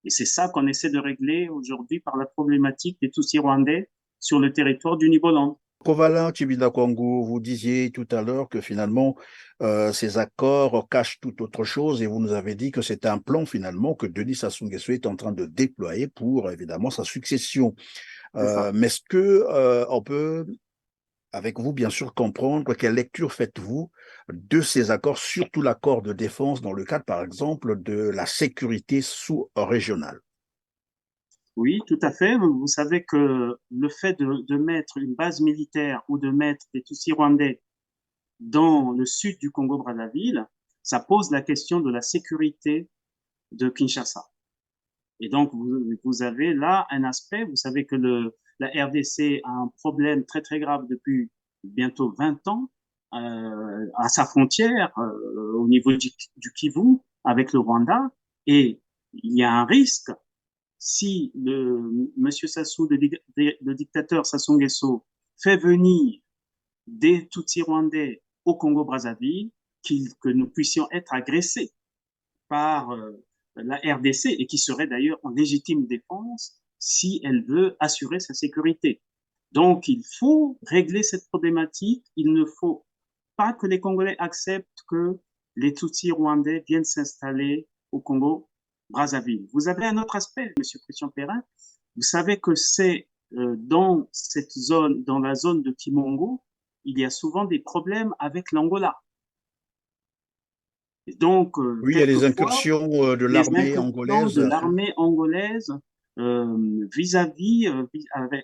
Et c'est ça qu'on essaie de régler aujourd'hui par la problématique des Tutsis rwandais sur le territoire du Niboland. Kovala Tshibinda Kwangu, vous disiez tout à l'heure que finalement, ces accords cachent tout autre chose et vous nous avez dit que c'est un plan finalement que Denis Sassou Nguesso est en train de déployer pour évidemment sa succession. Mais est-ce que on peut, avec vous bien sûr, comprendre quelle lecture faites-vous de ces accords, surtout l'accord de défense dans le cadre par exemple de la sécurité sous-régionale? Oui, tout à fait. Vous savez que le fait de mettre une base militaire ou de mettre des Tutsis rwandais dans le sud du Congo-Brazzaville, ça pose la question de la sécurité de Kinshasa. Et donc, vous avez là un aspect, vous savez que la RDC a un problème très très grave depuis bientôt 20 ans à sa frontière au niveau du Kivu avec le Rwanda. Et il y a un risque si Monsieur Sassou, le dictateur Sassou Nguesso, fait venir des Tutsis rwandais au Congo-Brazzaville, que nous puissions être agressés par la RDC et qui serait d'ailleurs en légitime défense si elle veut assurer sa sécurité. Donc, il faut régler cette problématique. Il ne faut pas que les Congolais acceptent que les Tutsis rwandais viennent s'installer au Congo-Brazzaville. Vous avez un autre aspect, Monsieur Christian Perrin. Vous savez que c'est dans cette zone, dans la zone de Kimongo, il y a souvent des problèmes avec l'Angola. Et donc, oui, il y a les incursions de l'armée angolaise. De l'armée angolaise vis-à-vis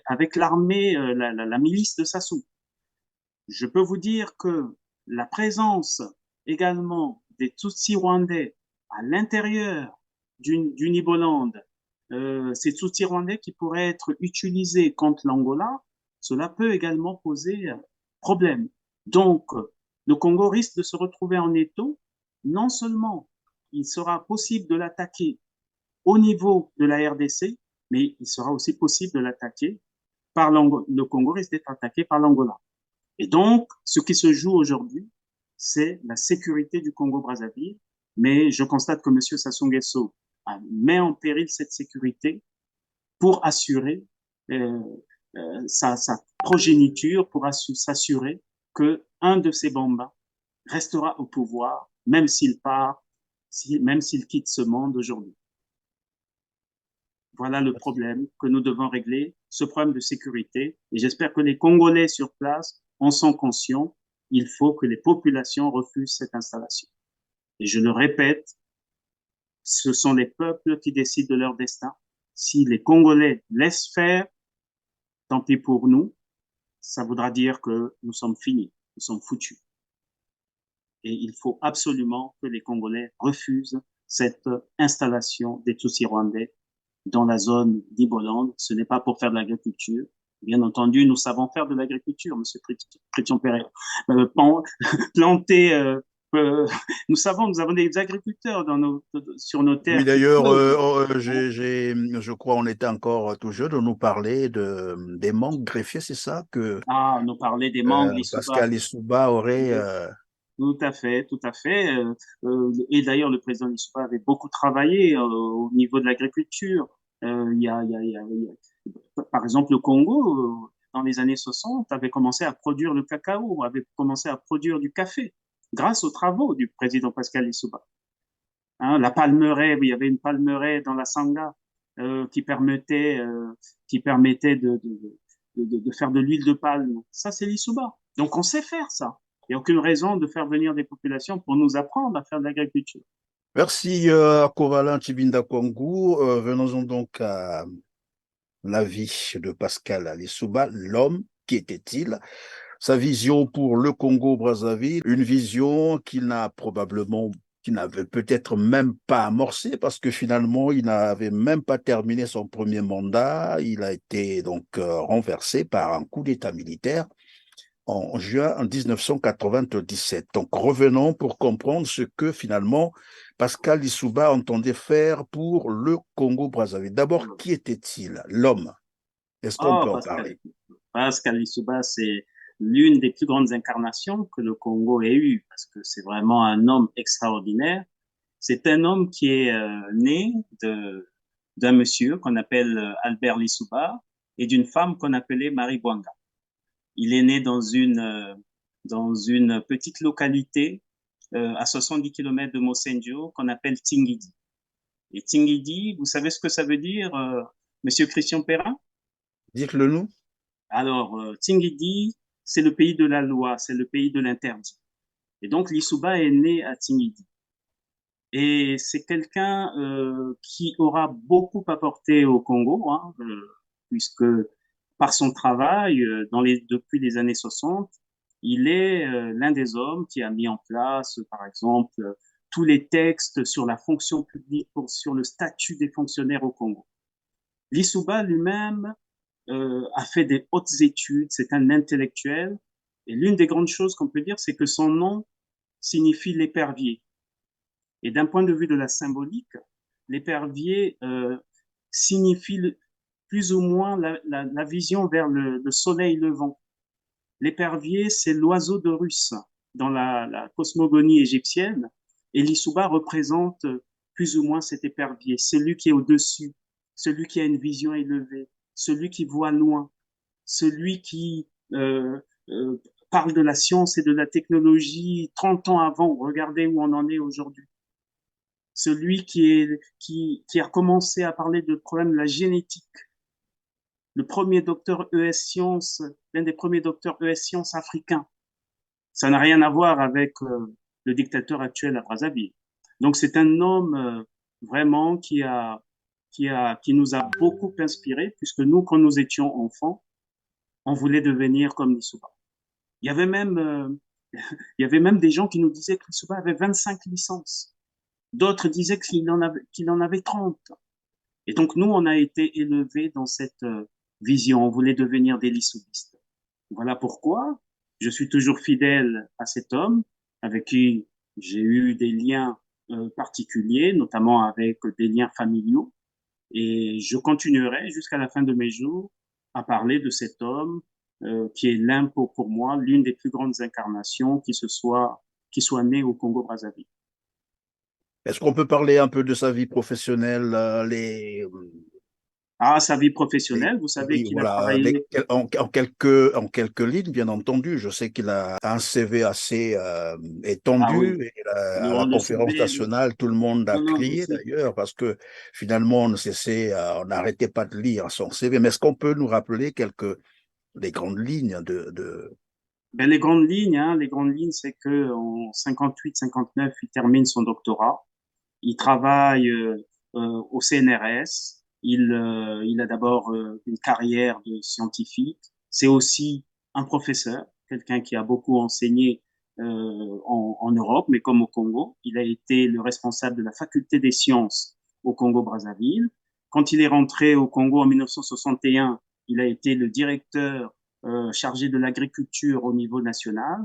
avec l'armée, la milice de Sassou. Je peux vous dire que la présence également des Tutsis rwandais à l'intérieur du Niboland, ces Tutsis rwandais qui pourraient être utilisés contre l'Angola, cela peut également poser problème. Donc, le Congo risque de se retrouver en étau. Non seulement il sera possible de l'attaquer au niveau de la RDC, mais il sera aussi possible de l'attaquer par l'Angola. Le Congo risque d'être attaqué par l'Angola. Et donc, ce qui se joue aujourd'hui, c'est la sécurité du Congo-Brazzaville. Mais je constate que M. Sassou Nguesso met en péril cette sécurité pour assurer sa progéniture, pour s'assurer qu'un de ses bambins restera au pouvoir, même s'il part, même s'il quitte ce monde aujourd'hui. Voilà le problème que nous devons régler, ce problème de sécurité. Et j'espère que les Congolais sur place en sont conscients. Il faut que les populations refusent cette installation. Et je le répète, ce sont les peuples qui décident de leur destin. Si les Congolais laissent faire, tant pis pour nous, ça voudra dire que nous sommes finis, nous sommes foutus. Et il faut absolument que les Congolais refusent cette installation des Tutsis rwandais dans la zone d'Iboland. Ce n'est pas pour faire de l'agriculture. Bien entendu, nous savons faire de l'agriculture, Monsieur Chrétien Perret. Planter, nous avons des agriculteurs sur nos terres. Oui, d'ailleurs, je crois on était encore tout jeune de nous parler des mangues greffiers, c'est ça que nous parler des mangues Pascal Lissouba aurait... Tout à fait, tout à fait. Et d'ailleurs, le président Lissouba avait beaucoup travaillé au niveau de l'agriculture. Par exemple, le Congo, dans les années 60, avait commencé à produire le cacao, avait commencé à produire du café, grâce aux travaux du président Pascal Lissouba. La palmeraie, il y avait une palmeraie dans la Sangha qui permettait de faire de l'huile de palme. Ça, c'est Lissouba. Donc, on sait faire ça. Il n'y a aucune raison de faire venir des populations pour nous apprendre à faire de l'agriculture. Merci, Kovala Tshibinda Kwangu. Venons-en donc à la vie de Pascal Lissouba, l'homme, qui était-il? Sa vision pour le Congo-Brazzaville, une vision qu'il n'avait peut-être même pas amorcé parce que finalement, il n'avait même pas terminé son premier mandat. Il a été donc renversé par un coup d'État militaire en juin 1997. Donc, revenons pour comprendre ce que finalement Pascal Lissouba entendait faire pour le Congo-Brazzaville. D'abord, qui était-il, l'homme? Est-ce qu'on Oh, peut en Pascal, parler? Pascal Lissouba, c'est l'une des plus grandes incarnations que le Congo ait eues, parce que c'est vraiment un homme extraordinaire. C'est un homme qui est né d'un monsieur qu'on appelle Albert Lissouba et d'une femme qu'on appelait Marie Bouanga. Il est né dans une petite localité à 70 km de Mossendio qu'on appelle Tingidi. Et Tingidi, vous savez ce que ça veut dire, Monsieur Christian Perrin? Dites-le nous. Alors, Tingidi, c'est le pays de la loi, c'est le pays de l'interdit. Et donc, Lissouba est né à Tingidi. Et c'est quelqu'un qui aura beaucoup apporté au Congo, hein, puisque par son travail, depuis les années 60, il est l'un des hommes qui a mis en place, par exemple, tous les textes sur la fonction publique, sur le statut des fonctionnaires au Congo. Lissouba lui-même a fait des hautes études, c'est un intellectuel, et l'une des grandes choses qu'on peut dire, c'est que son nom signifie l'épervier. Et d'un point de vue de la symbolique, l'épervier signifie plus ou moins la vision vers le soleil levant. L'épervier, c'est l'oiseau de Russe dans la cosmogonie égyptienne, et l'Issouba représente plus ou moins cet épervier, celui qui est au-dessus, celui qui a une vision élevée, celui qui voit loin, celui qui parle de la science et de la technologie 30 ans avant. Regardez où on en est aujourd'hui. Celui qui a commencé à parler de problème de la génétique, le premier docteur ES Sciences, l'un des premiers docteurs ES Sciences africains. Ça n'a rien à voir avec le dictateur actuel à Brazzaville. Donc c'est un homme vraiment qui nous a beaucoup inspirés, puisque nous, quand nous étions enfants, on voulait devenir comme Lissouba. Il y avait même, il y avait même des gens qui nous disaient que Lissouba avait 25 licences. D'autres disaient qu'il en avait 30. Et donc, nous, on a été élevés dans cette vision. On voulait devenir des lissoubistes. Voilà pourquoi je suis toujours fidèle à cet homme avec qui j'ai eu des liens particuliers, notamment avec des liens familiaux. Et je continuerai jusqu'à la fin de mes jours à parler de cet homme qui est pour moi, l'une des plus grandes incarnations qui soit né au Congo-Brazzaville. Est-ce qu'on peut parler un peu de sa vie professionnelle, Ah, sa vie professionnelle, vous savez oui, qu'il a voilà, travaillé. en quelques lignes, bien entendu. Je sais qu'il a un CV assez Ah oui, étendu. Et à la le conférence CV, nationale, tout le monde a non, non, crié d'ailleurs parce que finalement, on n'arrêtait pas de lire son CV. Mais est-ce qu'on peut nous rappeler des grandes lignes ben, les grandes lignes, c'est que en 58, 59, il termine son doctorat. Il travaille au CNRS. Il a d'abord une carrière de scientifique. C'est aussi un professeur, quelqu'un qui a beaucoup enseigné en Europe, mais comme au Congo. Il a été le responsable de la faculté des sciences au Congo-Brazzaville. Quand il est rentré au Congo en 1961, il a été le directeur chargé de l'agriculture au niveau national.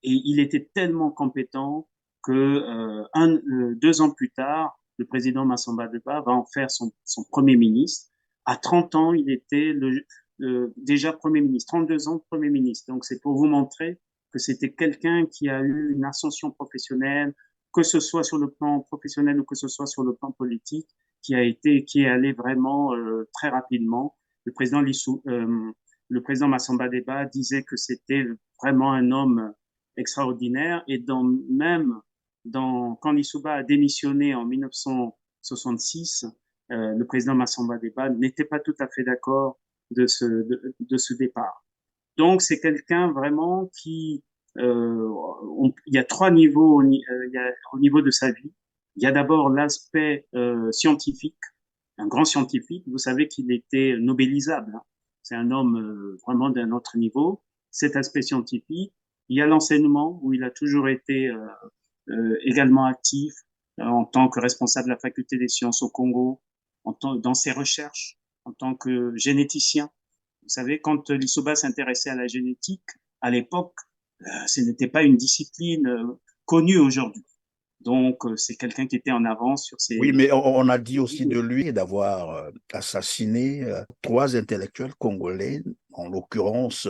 Et il était tellement compétent que 2 ans plus tard, le président Massamba Deba va en faire son premier ministre. À 30 ans, il était déjà premier ministre, 32 ans premier ministre. Donc, c'est pour vous montrer que c'était quelqu'un qui a eu une ascension professionnelle, que ce soit sur le plan professionnel ou que ce soit sur le plan politique, qui est allé vraiment très rapidement. Le président Massamba Deba disait que c'était vraiment un homme extraordinaire et quand Lissouba a démissionné en 1966, le président Massamba Deba n'était pas tout à fait d'accord de ce départ. Donc, c'est quelqu'un vraiment il y a 3 niveaux au niveau de sa vie. Il y a d'abord l'aspect scientifique, un grand scientifique. Vous savez qu'il était nobélisable, hein. C'est un homme vraiment d'un autre niveau. Cet aspect scientifique. Il y a l'enseignement, où il a toujours été également actif en tant que responsable de la faculté des sciences au Congo, dans ses recherches, en tant que généticien. Vous savez, quand Lissouba s'intéressait à la génétique, à l'époque, ce n'était pas une discipline connue aujourd'hui. Donc, c'est quelqu'un qui était en avance sur Oui, ses... mais on a dit aussi de lui d'avoir assassiné trois intellectuels congolais, en l'occurrence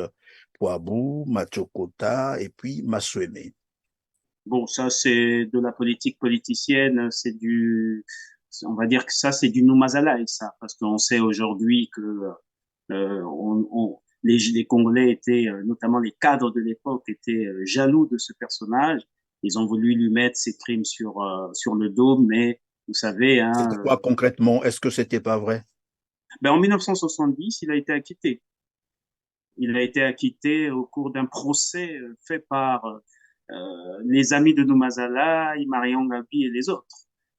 Poabou, Machokota et puis Masweme. Bon, ça, c'est de la politique politicienne, on va dire que ça, c'est du Noumazalaï, ça, parce qu'on sait aujourd'hui que les Congolais étaient, notamment les cadres de l'époque, étaient jaloux de ce personnage. Ils ont voulu lui mettre ses crimes sur le dos, mais vous savez, hein, C'était quoi concrètement? Est-ce que c'était pas vrai? ben, en 1970, il a été acquitté. Il a été acquitté au cours d'un procès fait par les amis de Noumazala, Marion Gabi et les autres.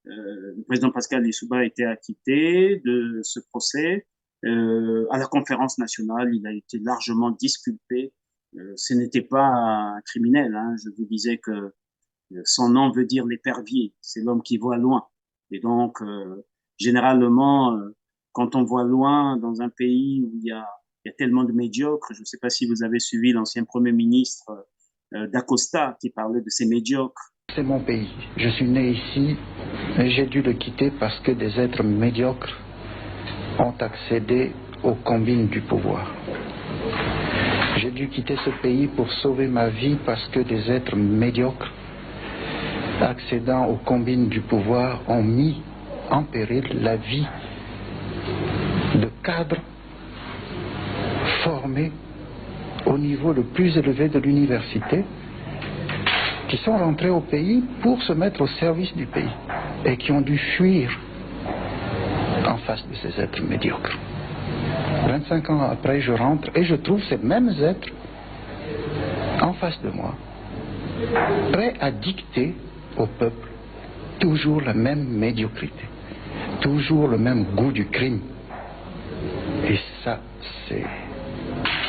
Le président Pascal Lissouba a été acquitté de ce procès. À la conférence nationale, il a été largement disculpé. Ce n'était pas un criminel. Hein. Je vous disais que son nom veut dire l'épervier. C'est l'homme qui voit loin. Et donc, généralement, quand on voit loin dans un pays où il y a tellement de médiocres, je ne sais pas si vous avez suivi l'ancien Premier ministre d'Acosta qui parlait de ces médiocres. C'est mon pays. Je suis né ici et j'ai dû le quitter parce que des êtres médiocres ont accédé aux combines du pouvoir. J'ai dû quitter ce pays pour sauver ma vie parce que des êtres médiocres accédant aux combines du pouvoir ont mis en péril la vie de cadres formés au niveau le plus élevé de l'université, qui sont rentrés au pays pour se mettre au service du pays et qui ont dû fuir en face de ces êtres médiocres. 25 ans après, je rentre et je trouve ces mêmes êtres en face de moi, prêts à dicter au peuple toujours la même médiocrité, toujours le même goût du crime. Et ça, c'est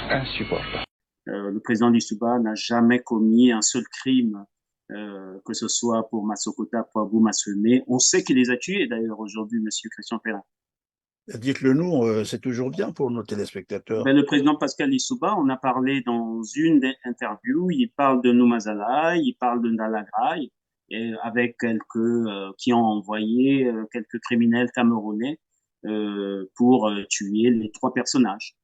insupportable. Le président Lissouba n'a jamais commis un seul crime, que ce soit pour Massokota, Poabou, Masweme. On sait qu'il les a tués d'ailleurs aujourd'hui, Monsieur Christian Ferrand. Dites-le nous, c'est toujours bien pour nos téléspectateurs. Ben, le président Pascal Lissouba, on a parlé dans une des interviews, il parle de Noumazala, il parle de Ndalagraï, et avec qui ont envoyé quelques criminels camerounais pour tuer les trois personnages.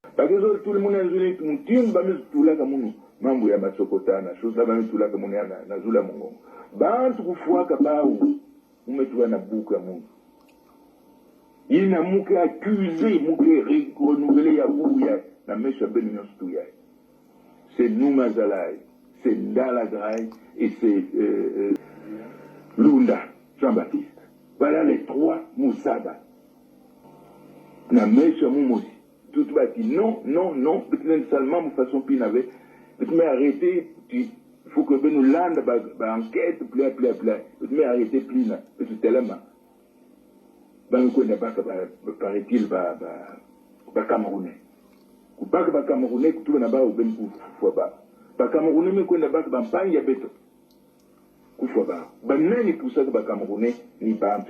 Il n'a mouké accusé, mouké renouvelé Yabouya, la mèche Benignon Stouya. C'est Noumazalaï, c'est Ndalagraï et c'est Lunda, Jean-Baptiste. Voilà les trois Moussaba. La mèche Moumosi. Tout le monde dit non, non, non, peut-être seulement de façon pinavée. Peut-être arrêter, il faut que nous lande, enquête, peut-être arrêter plina, peut-être tellement. Paraît-il, Camerounais. Camerounais, tout le monde Camerounais, mais qu'on a pas de beto. Koufoba. Banani pour ça que Camerounais, ni pas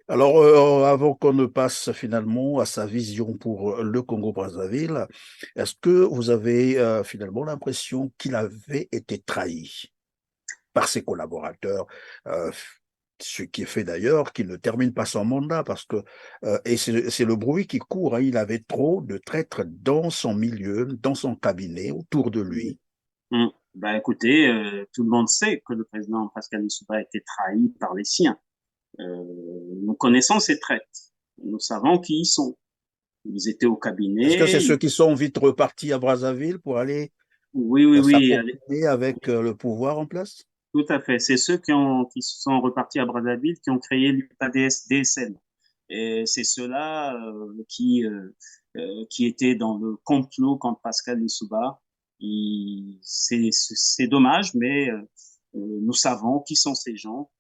Alors, avant qu'on ne passe finalement à sa vision pour le Congo-Brazzaville, est-ce que vous avez finalement l'impression qu'il avait été trahi par ses collaborateurs, ce qui fait d'ailleurs qu'il ne termine pas son mandat, parce que, et c'est le bruit qui court, hein, il avait trop de traîtres dans son milieu, dans son cabinet, autour de lui. Ben, écoutez, tout le monde sait que le président Pascal Lissouba a été trahi par les siens. Nous connaissons ces traîtres, nous savons qui ils sont. Ils étaient au cabinet. Est-ce que c'est ceux qui sont vite repartis à Brazzaville pour aller s'accompagner avec le pouvoir en place? Tout à fait. C'est ceux qui sont repartis à Brazzaville, qui ont créé l'UPADS-DSM. Et c'est ceux-là qui étaient dans le complot contre Pascal Lissouba. C'est dommage, mais nous savons qui sont ces gens.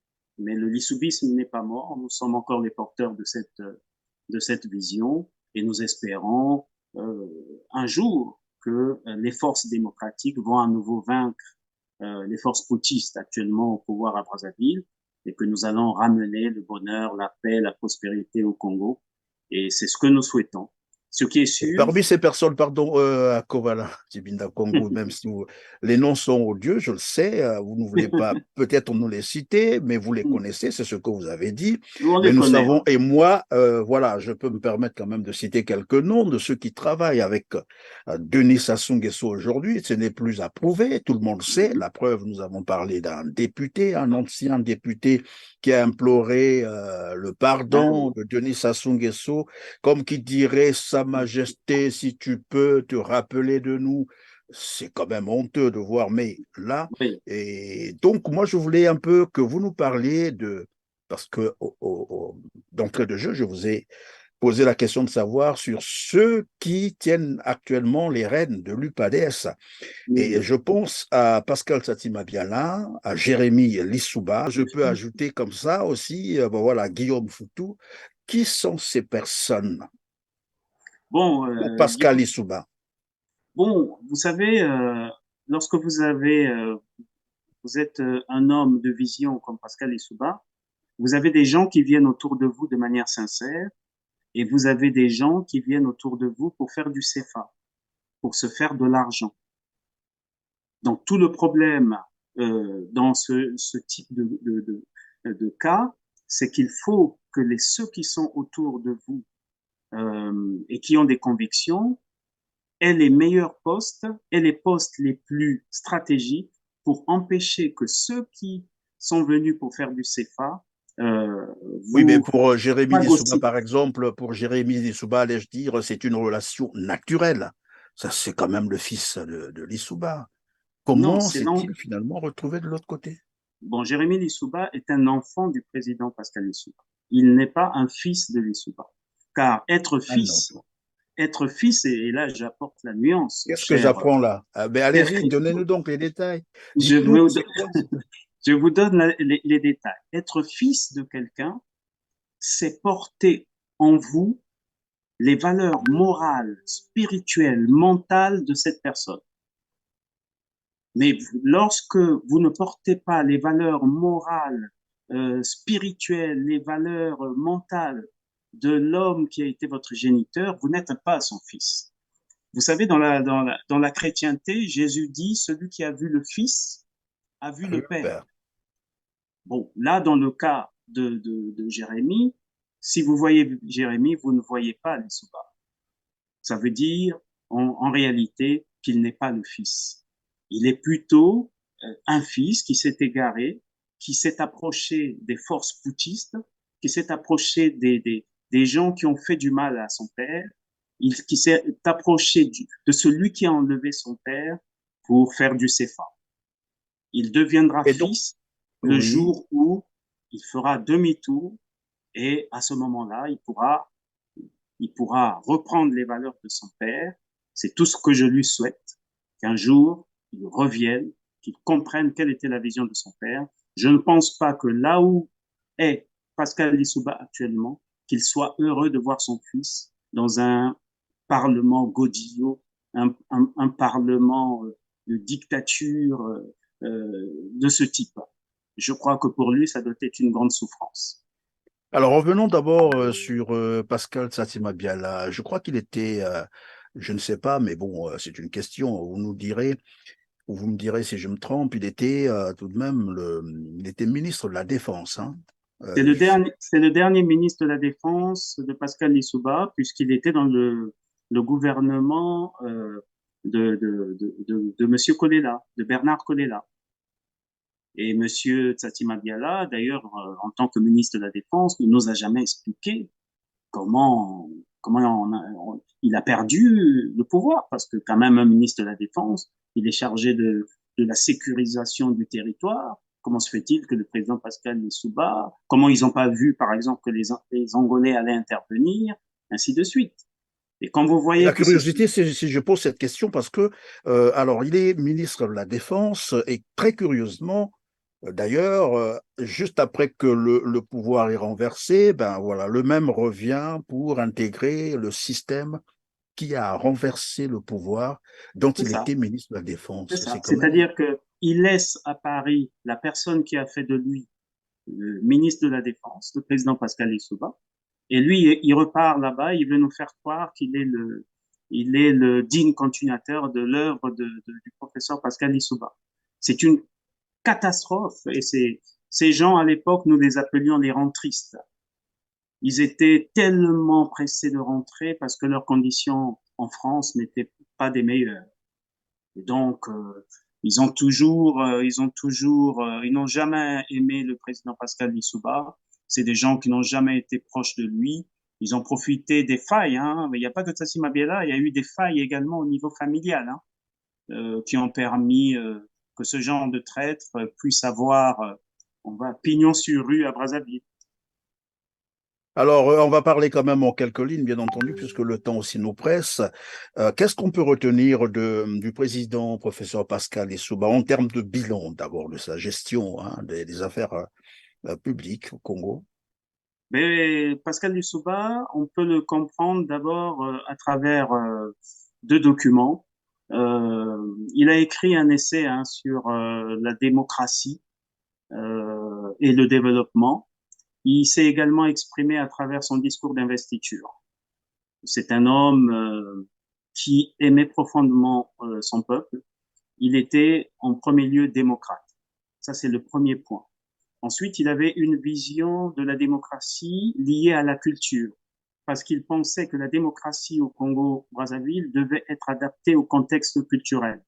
Mais le lissoubisme n'est pas mort. Nous sommes encore les porteurs de cette vision et nous espérons un jour que les forces démocratiques vont à nouveau vaincre les forces putschistes actuellement au pouvoir à Brazzaville et que nous allons ramener le bonheur, la paix, la prospérité au Congo. Et c'est ce que nous souhaitons. Ce qui est sûr, Parmi ces personnes, pardon, à Kovala, Tibinda Congo, même si les noms sont odieux, je le sais, vous ne voulez pas peut-être nous les citer, mais vous les connaissez, c'est ce que vous avez dit. on Mais les nous connaît. savons, et moi, voilà, je peux me permettre quand même de citer quelques noms de ceux qui travaillent avec Denis Sassou Nguesso aujourd'hui. Ce n'est plus approuvé, tout le monde sait. La preuve, nous avons parlé d'un député, un ancien député qui a imploré le pardon de Denis Sassou Nguesso, comme qui dirait Sa Majesté, si tu peux te rappeler de nous. C'est quand même honteux de voir, mais là, Oui. et donc moi je voulais un peu que vous nous parliez de, parce que d'entrée de jeu, je vous ai posé la question de savoir sur ceux qui tiennent actuellement les rênes de l'UPADES. Et je pense à Pascal Satima Biala, à Jérémy Lissouba. Je peux ajouter comme ça aussi, bon, voilà, Guillaume Foutou. Qui sont ces personnes? Bon, Ou Pascal Lissouba. bon, vous savez, lorsque vous êtes un homme de vision comme Pascal Lissouba, vous avez des gens qui viennent autour de vous de manière sincère et vous avez des gens qui viennent autour de vous pour faire du CFA, pour se faire de l'argent. Donc tout le problème dans ce type de cas, c'est qu'il faut que ceux qui sont autour de vous et qui ont des convictions aient les meilleurs postes et les postes les plus stratégiques pour empêcher que ceux qui sont venus pour faire du CFA Oui, mais vous pour Jérémy Lissouba, phagocytent. par exemple, pour Jérémy Lissouba, allais-je dire, c'est une relation naturelle. Ça, c'est quand même le fils de Lissouba. Non, Comment c'est non. s'est-il finalement retrouvé de l'autre côté? Bon, Jérémy Lissouba est un enfant du président Pascal Lissouba. Il n'est pas un fils de Lissouba. Car Ah non. être fils, et là j'apporte la nuance, Qu'est-ce que cher, j'apprends là? Ah, ben cher allez-y, donnez-nous Christo. donc les détails. Je Dites-nous, vous, c'est quoi? je vous donne les détails. Être fils de quelqu'un, c'est porter en vous les valeurs morales, spirituelles, mentales de cette personne. Mais lorsque vous ne portez pas les valeurs morales, spirituelles, les valeurs mentales de l'homme qui a été votre géniteur, vous n'êtes pas son fils. Vous savez, dans la chrétienté, Jésus dit, celui qui a vu le Fils a vu le Père. Bon, là, dans le cas de Jérémie, si vous voyez Jérémie, vous ne voyez pas Lissouba. Ça veut dire, en réalité, qu'il n'est pas le Fils. Il est plutôt un fils qui s'est égaré, qui s'est approché des forces putschistes, qui s'est approché des gens qui ont fait du mal à son père, qui s'est approché de celui qui a enlevé son père pour faire du CFA. Il deviendra Et donc, fils le oui. jour où il fera demi-tour et à ce moment-là, il pourra reprendre les valeurs de son père. C'est tout ce que je lui souhaite, qu'un jour, il revienne, qu'il comprenne quelle était la vision de son père. Je ne pense pas que là où est Pascal Lissouba actuellement, qu'il soit heureux de voir son fils dans un parlement godillot, un parlement de dictature de ce type. Je crois que pour lui, ça doit être une grande souffrance. Alors revenons d'abord sur Pascal Satima Biala. Je crois qu'il était, je ne sais pas, mais bon, c'est une question. Vous nous direz, ou vous me direz si je me trompe, il était tout de même il était ministre de la Défense, hein. C'est le dernier ministre de la Défense de Pascal Lissouba, puisqu'il était dans le gouvernement de M. Kolela, de Bernard Kolela. Et M. Tsatima Biala, d'ailleurs, en tant que ministre de la Défense, ne nous a jamais expliqué comment, il a perdu le pouvoir, parce que quand même un ministre de la Défense, il est chargé de la sécurisation du territoire. Comment se fait-il que le président Pascal Lissouba, comment ils n'ont pas vu, par exemple, que les Angolais allaient intervenir, ainsi de suite. Et quand vous Et la voyez que c'est... curiosité, si je pose cette question, parce que, alors, il est ministre de la Défense et très curieusement, d'ailleurs, juste après que le pouvoir est renversé, ben voilà, le même revient pour intégrer le système qui a renversé le pouvoir dont C'est il ça, était ministre de la c'est Défense. ça. C'est quand même. C'est-à-dire qu'il laisse à Paris la personne qui a fait de lui le ministre de la Défense, le président Pascal Lissouba, Et lui, il repart là-bas, il veut nous faire croire il est le digne continuateur de l'œuvre du professeur Pascal Lissouba. C'est une catastrophe. Et ces gens, à l'époque, nous les appelions les rentristes. Ils étaient tellement pressés de rentrer parce que leurs conditions en France n'étaient pas des meilleures. Et donc, ils n'ont jamais aimé le président Pascal Lissouba. C'est des gens qui n'ont jamais été proches de lui. Ils ont profité des failles, hein. Mais il n'y a pas que Tassim Abiela, il y a eu des failles également au niveau familial, hein, qui ont permis que ce genre de traître puisse avoir, on va, pignon sur rue à Brazzaville. Alors, on va parler quand même en quelques lignes, bien entendu, puisque le temps aussi nous presse. Qu'est-ce qu'on peut retenir du président, professeur Pascal Lissouba, en termes de bilan, d'abord, de sa gestion, hein, des affaires publiques au Congo? Mais Pascal Lissouba, on peut le comprendre d'abord à travers deux documents. Il a écrit un essai, hein, sur la démocratie et le développement. Il s'est également exprimé à travers son discours d'investiture. C'est un homme qui aimait profondément son peuple. Il était en premier lieu démocrate. Ça, c'est le premier point. Ensuite, il avait une vision de la démocratie liée à la culture, parce qu'il pensait que la démocratie au Congo-Brazzaville devait être adaptée au contexte culturel.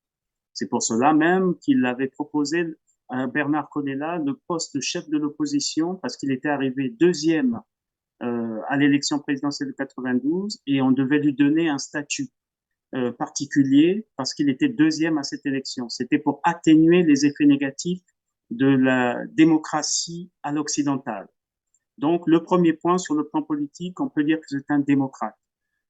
C'est pour cela même qu'il avait proposé à Bernard Kodela le poste de chef de l'opposition, parce qu'il était arrivé deuxième à l'élection présidentielle de 92 et on devait lui donner un statut particulier parce qu'il était deuxième à cette élection. C'était pour atténuer les effets négatifs de la démocratie à l'occidentale. Donc, le premier point sur le plan politique, on peut dire que c'est un démocrate.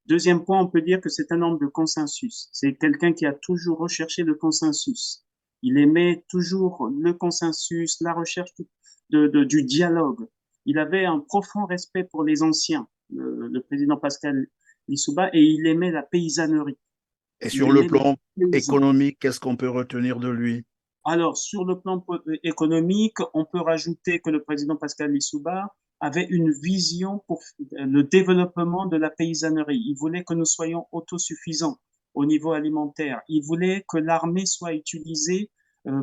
Deuxième point, on peut dire que c'est un homme de consensus. C'est quelqu'un qui a toujours recherché le consensus. Il aimait toujours le consensus, la recherche du dialogue. Il avait un profond respect pour les anciens, le président Pascal Lissouba, et il aimait la paysannerie. Et Il sur le aimait plan les paysans. économique, qu'est-ce qu'on peut retenir de lui? Alors, sur le plan économique, on peut rajouter que le président Pascal Lissouba avait une vision pour le développement de la paysannerie. Il voulait que nous soyons autosuffisants au niveau alimentaire. Il voulait que l'armée soit utilisée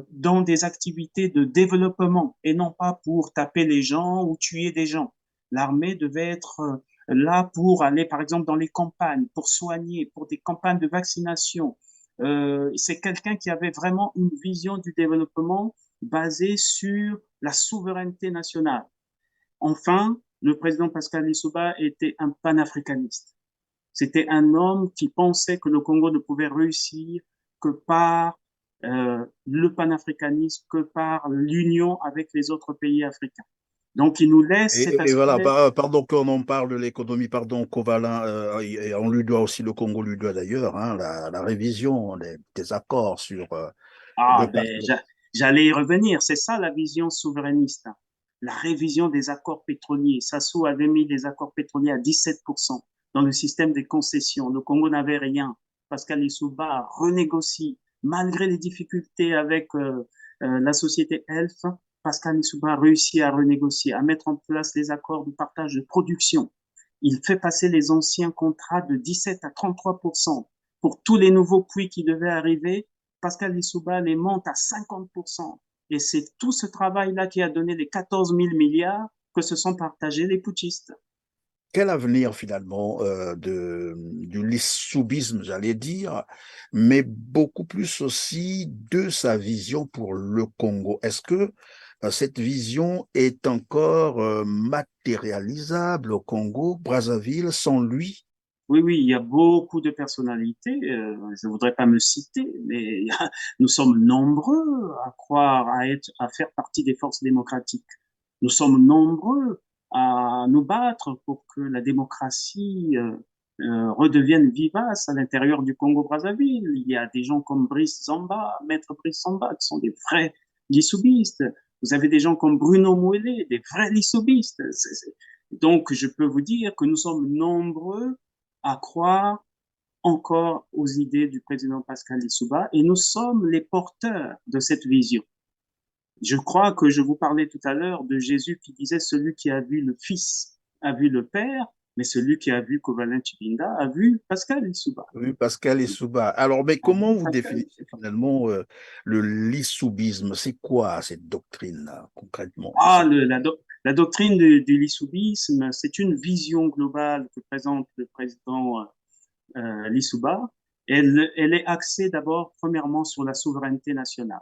dans des activités de développement et non pas pour taper les gens ou tuer des gens. L'armée devait être là pour aller, par exemple, dans les campagnes, pour soigner, pour des campagnes de vaccination. C'est quelqu'un qui avait vraiment une vision du développement basée sur la souveraineté nationale. Enfin, le président Pascal Lissouba était un panafricaniste. C'était un homme qui pensait que le Congo ne pouvait réussir que par le panafricanisme, que par l'union avec les autres pays africains. Donc, il nous laisse cet Et voilà, aspect. pardon qu'on en parle de l'économie, pardon, Covalin, et on lui doit aussi, le Congo lui doit d'ailleurs, hein, la révision des accords sur Ah, le ben, j'allais y revenir. C'est ça la vision souverainiste. La révision des accords pétroliers. Sassou avait mis les accords pétroliers à 17% dans le système des concessions. Le Congo n'avait rien. Pascal Lissouba renégocie. Malgré les difficultés avec la société Elf, Pascal Lissouba réussit à renégocier, à mettre en place les accords de partage de production. Il fait passer les anciens contrats de 17 à 33%. Pour tous les nouveaux puits qui devaient arriver, Pascal Lissouba les monte à 50%. Et c'est tout ce travail-là qui a donné les 14 000 milliards que se sont partagés les putschistes. Quel avenir finalement du lissoubisme, j'allais dire, mais beaucoup plus aussi de sa vision pour le Congo. Est-ce que cette vision est encore matérialisable au Congo, Brazzaville, sans lui? Oui, oui, il y a beaucoup de personnalités. Je voudrais pas me citer, mais nous sommes nombreux à croire, à faire partie des forces démocratiques. Nous sommes nombreux à nous battre pour que la démocratie redevienne vivace à l'intérieur du Congo-Brazzaville. Il y a des gens comme Brice Zamba, Maître Brice Zamba, qui sont des vrais lissoubistes. Vous avez des gens comme Bruno Mouelé, des vrais lissoubistes. Donc, je peux vous dire que nous sommes nombreux à croire encore aux idées du président Pascal Lissouba et nous sommes les porteurs de cette vision. Je crois que je vous parlais tout à l'heure de Jésus qui disait celui qui a vu le Fils a vu le Père. Mais celui qui a vu Covalent Chibinda a vu Pascal Lissouba. Oui, Pascal Lissouba. Alors, mais comment vous Pascal définissez finalement le lissoubisme? C'est quoi cette doctrine concrètement? Ah, la doctrine du lissoubisme, c'est une vision globale que présente le président Lissouba. Elle est axée d'abord, premièrement, sur la souveraineté nationale.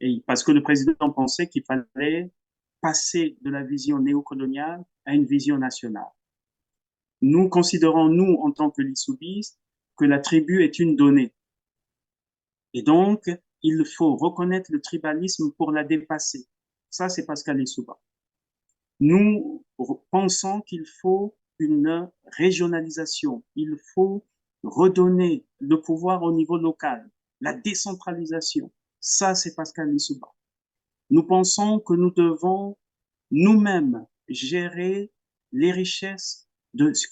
Et parce que le président pensait qu'il fallait passer de la vision néocoloniale à une vision nationale. Nous considérons, nous, en tant que lissoubistes, que la tribu est une donnée. Et donc, il faut reconnaître le tribalisme pour la dépasser. Ça, c'est Pascal Lissouba. Nous pensons qu'il faut une régionalisation. Il faut redonner le pouvoir au niveau local, la décentralisation. Ça, c'est Pascal Lissouba. Nous pensons que nous devons nous-mêmes gérer les richesses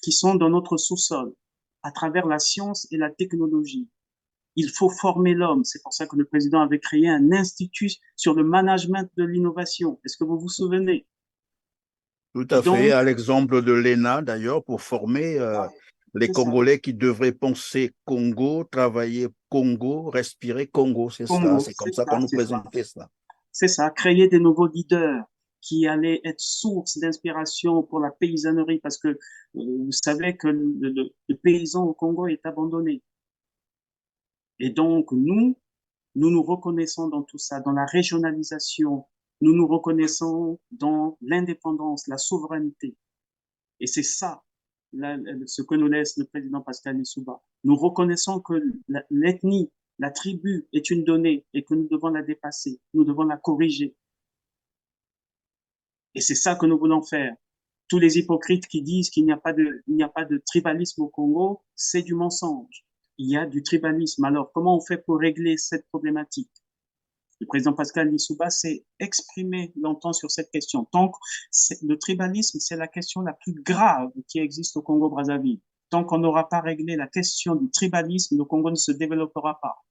qui sont dans notre sous-sol à travers la science et la technologie. Il faut former l'homme. C'est pour ça que le président avait créé un institut sur le management de l'innovation. Est-ce que vous vous souvenez? Tout à fait, à l'exemple de l'ENA d'ailleurs, pour former les Congolais qui devraient penser Congo, travailler Congo, respirer Congo, c'est ça, c'est comme ça qu'on nous présentait ça. C'est ça, créer des nouveaux leaders qui allaient être source d'inspiration pour la paysannerie, parce que vous savez que le paysan au Congo est abandonné. Et donc, nous nous reconnaissons dans tout ça, dans la régionalisation, nous nous reconnaissons dans l'indépendance, la souveraineté. Et c'est ça, ce que nous laisse le président Pascal Lissouba. Nous reconnaissons que l'ethnie, la tribu est une donnée et que nous devons la dépasser, nous devons la corriger. Et c'est ça que nous voulons faire. Tous les hypocrites qui disent qu'il n'y a pas de tribalisme au Congo, c'est du mensonge. Il y a du tribalisme. Alors, comment on fait pour régler cette problématique? Le président Pascal Lissouba s'est exprimé longtemps sur cette question. Tant que le tribalisme, c'est la question la plus grave qui existe au Congo-Brazzaville. Tant qu'on n'aura pas réglé la question du tribalisme, le Congo ne se développera pas.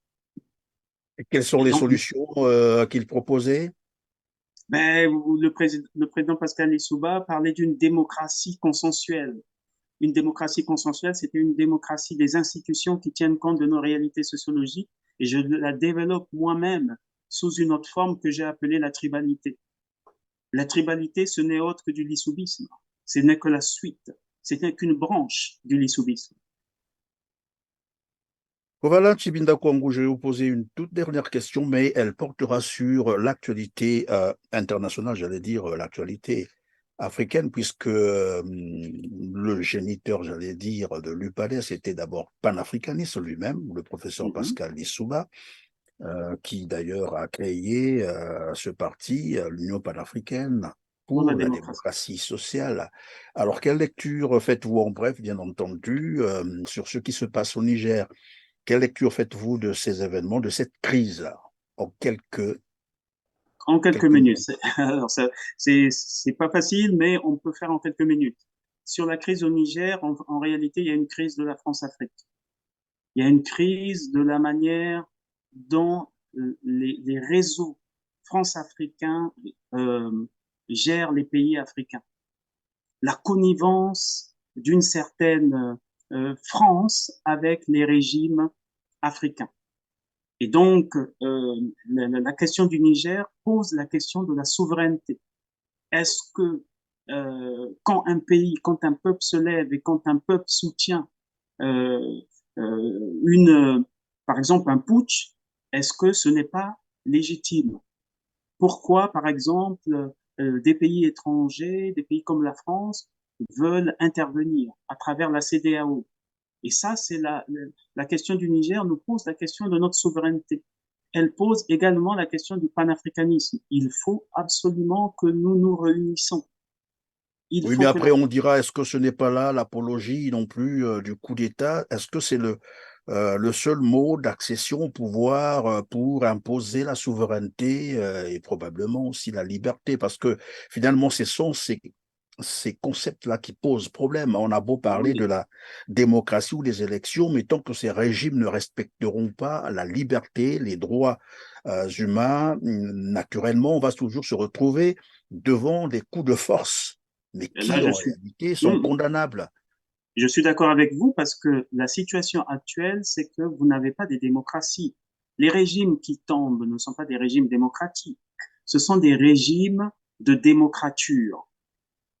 Et quelles sont les solutions qu'il proposait? Le président Pascal Lissouba parlait d'une démocratie consensuelle. Une démocratie consensuelle, c'était une démocratie des institutions qui tiennent compte de nos réalités sociologiques, et je la développe moi-même sous une autre forme que j'ai appelée la tribalité. La tribalité, ce n'est autre que du lissoubisme. Ce n'est que la suite. Ce n'est qu'une branche du lissoubisme. Covalent Chibinda Kwangu, je vais vous poser une toute dernière question, mais elle portera sur l'actualité internationale, j'allais dire l'actualité africaine, puisque le géniteur, j'allais dire, de l'UPADES était d'abord panafricaniste lui-même, le professeur Pascal Lissouba, qui d'ailleurs a créé ce parti, l'Union panafricaine, pour la démocratie sociale. Alors, quelle lecture faites-vous en bref, bien entendu, sur ce qui se passe au Niger? Quelle lecture faites-vous de ces événements, de cette crise en quelques minutes. Alors, c'est pas facile, mais on peut faire en quelques minutes. Sur la crise au Niger, en réalité, il y a une crise de la France-Afrique. Il y a une crise de la manière dont les réseaux france-africains gèrent les pays africains. La connivence d'une certaine France avec les régimes africains. Et donc, la question du Niger pose la question de la souveraineté. Est-ce que quand un peuple se lève et quand un peuple soutient par exemple, un putsch, est-ce que ce n'est pas légitime? Pourquoi, par exemple, des pays étrangers, des pays comme la France, veulent intervenir à travers la CEDEAO? Et ça, c'est la question du Niger nous pose la question de notre souveraineté. Elle pose également la question du panafricanisme. Il faut absolument que nous nous réunissons. Oui, mais après, on dira, est-ce que ce n'est pas là l'apologie non plus du coup d'État? Est-ce que c'est le seul mot d'accession au pouvoir pour imposer la souveraineté et probablement aussi la liberté? Parce que finalement, ce sont ces concepts-là qui posent problème. On a beau parler de la démocratie ou des élections, mais tant que ces régimes ne respecteront pas la liberté, les droits humains, naturellement, on va toujours se retrouver devant des coups de force mais Et là, qui, en réalité, sont Hmm. condamnables. Je suis d'accord avec vous parce que la situation actuelle, c'est que vous n'avez pas des démocraties. Les régimes qui tombent ne sont pas des régimes démocratiques. Ce sont des régimes de démocrature.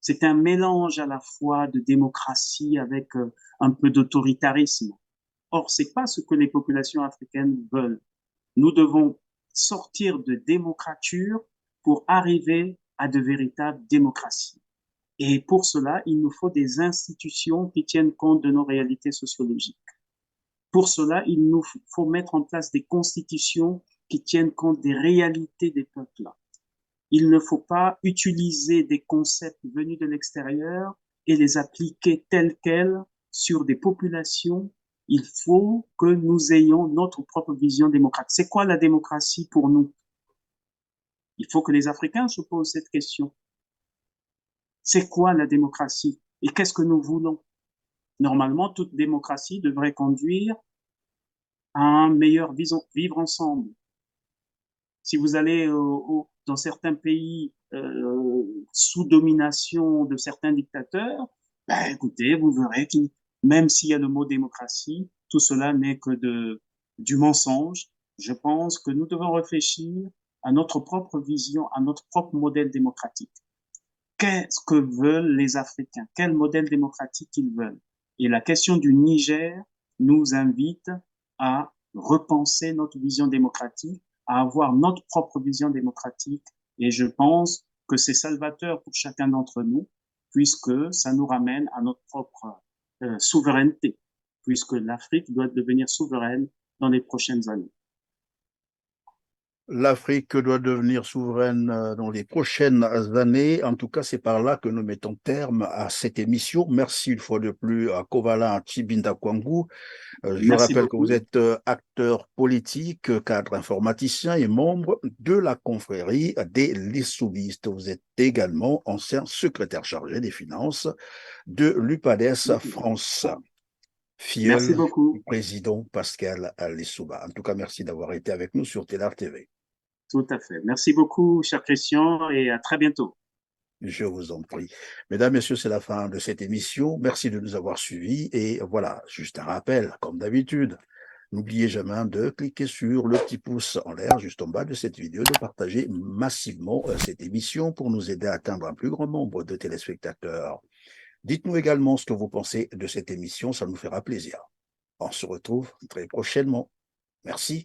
C'est un mélange à la fois de démocratie avec un peu d'autoritarisme. Or, c'est pas ce que les populations africaines veulent. Nous devons sortir de démocrature pour arriver à de véritables démocraties. Et pour cela, il nous faut des institutions qui tiennent compte de nos réalités sociologiques. Pour cela, il nous faut mettre en place des constitutions qui tiennent compte des réalités des peuples. Il ne faut pas utiliser des concepts venus de l'extérieur et les appliquer tels quels sur des populations. Il faut que nous ayons notre propre vision démocratique. C'est quoi la démocratie pour nous? Il faut que les Africains se posent cette question. C'est quoi la démocratie? Et qu'est-ce que nous voulons? Normalement, toute démocratie devrait conduire à un meilleur vivre ensemble. Si vous allez dans certains pays sous domination de certains dictateurs, ben, écoutez, vous verrez que même s'il y a le mot démocratie, tout cela n'est que du mensonge. Je pense que nous devons réfléchir à notre propre vision, à notre propre modèle démocratique. Qu'est-ce que veulent les Africains? Quel modèle démocratique ils veulent? Et la question du Niger nous invite à repenser notre vision démocratique, à avoir notre propre vision démocratique. Et je pense que c'est salvateur pour chacun d'entre nous, puisque ça nous ramène à notre propre souveraineté, puisque l'Afrique doit devenir souveraine dans les prochaines années. L'Afrique doit devenir souveraine dans les prochaines années. En tout cas, c'est par là que nous mettons terme à cette émission. Merci une fois de plus à Kovala Tshibinda Kwangu. Je Merci rappelle que beaucoup. vous êtes acteur politique, cadre informaticien et membre de la confrérie des Lissoulistes. Vous êtes également ancien secrétaire chargé des finances de l'UPADES France. Merci Filleul beaucoup. du président Pascal Lissouba. En tout cas, merci d'avoir été avec nous sur Télar TV. Tout à fait. Merci beaucoup, cher Christian, et à très bientôt. Je vous en prie. Mesdames, Messieurs, c'est la fin de cette émission. Merci de nous avoir suivis. Et voilà, juste un rappel, comme d'habitude, n'oubliez jamais de cliquer sur le petit pouce en l'air juste en bas de cette vidéo, de partager massivement cette émission pour nous aider à atteindre un plus grand nombre de téléspectateurs. Dites-nous également ce que vous pensez de cette émission, ça nous fera plaisir. On se retrouve très prochainement. Merci.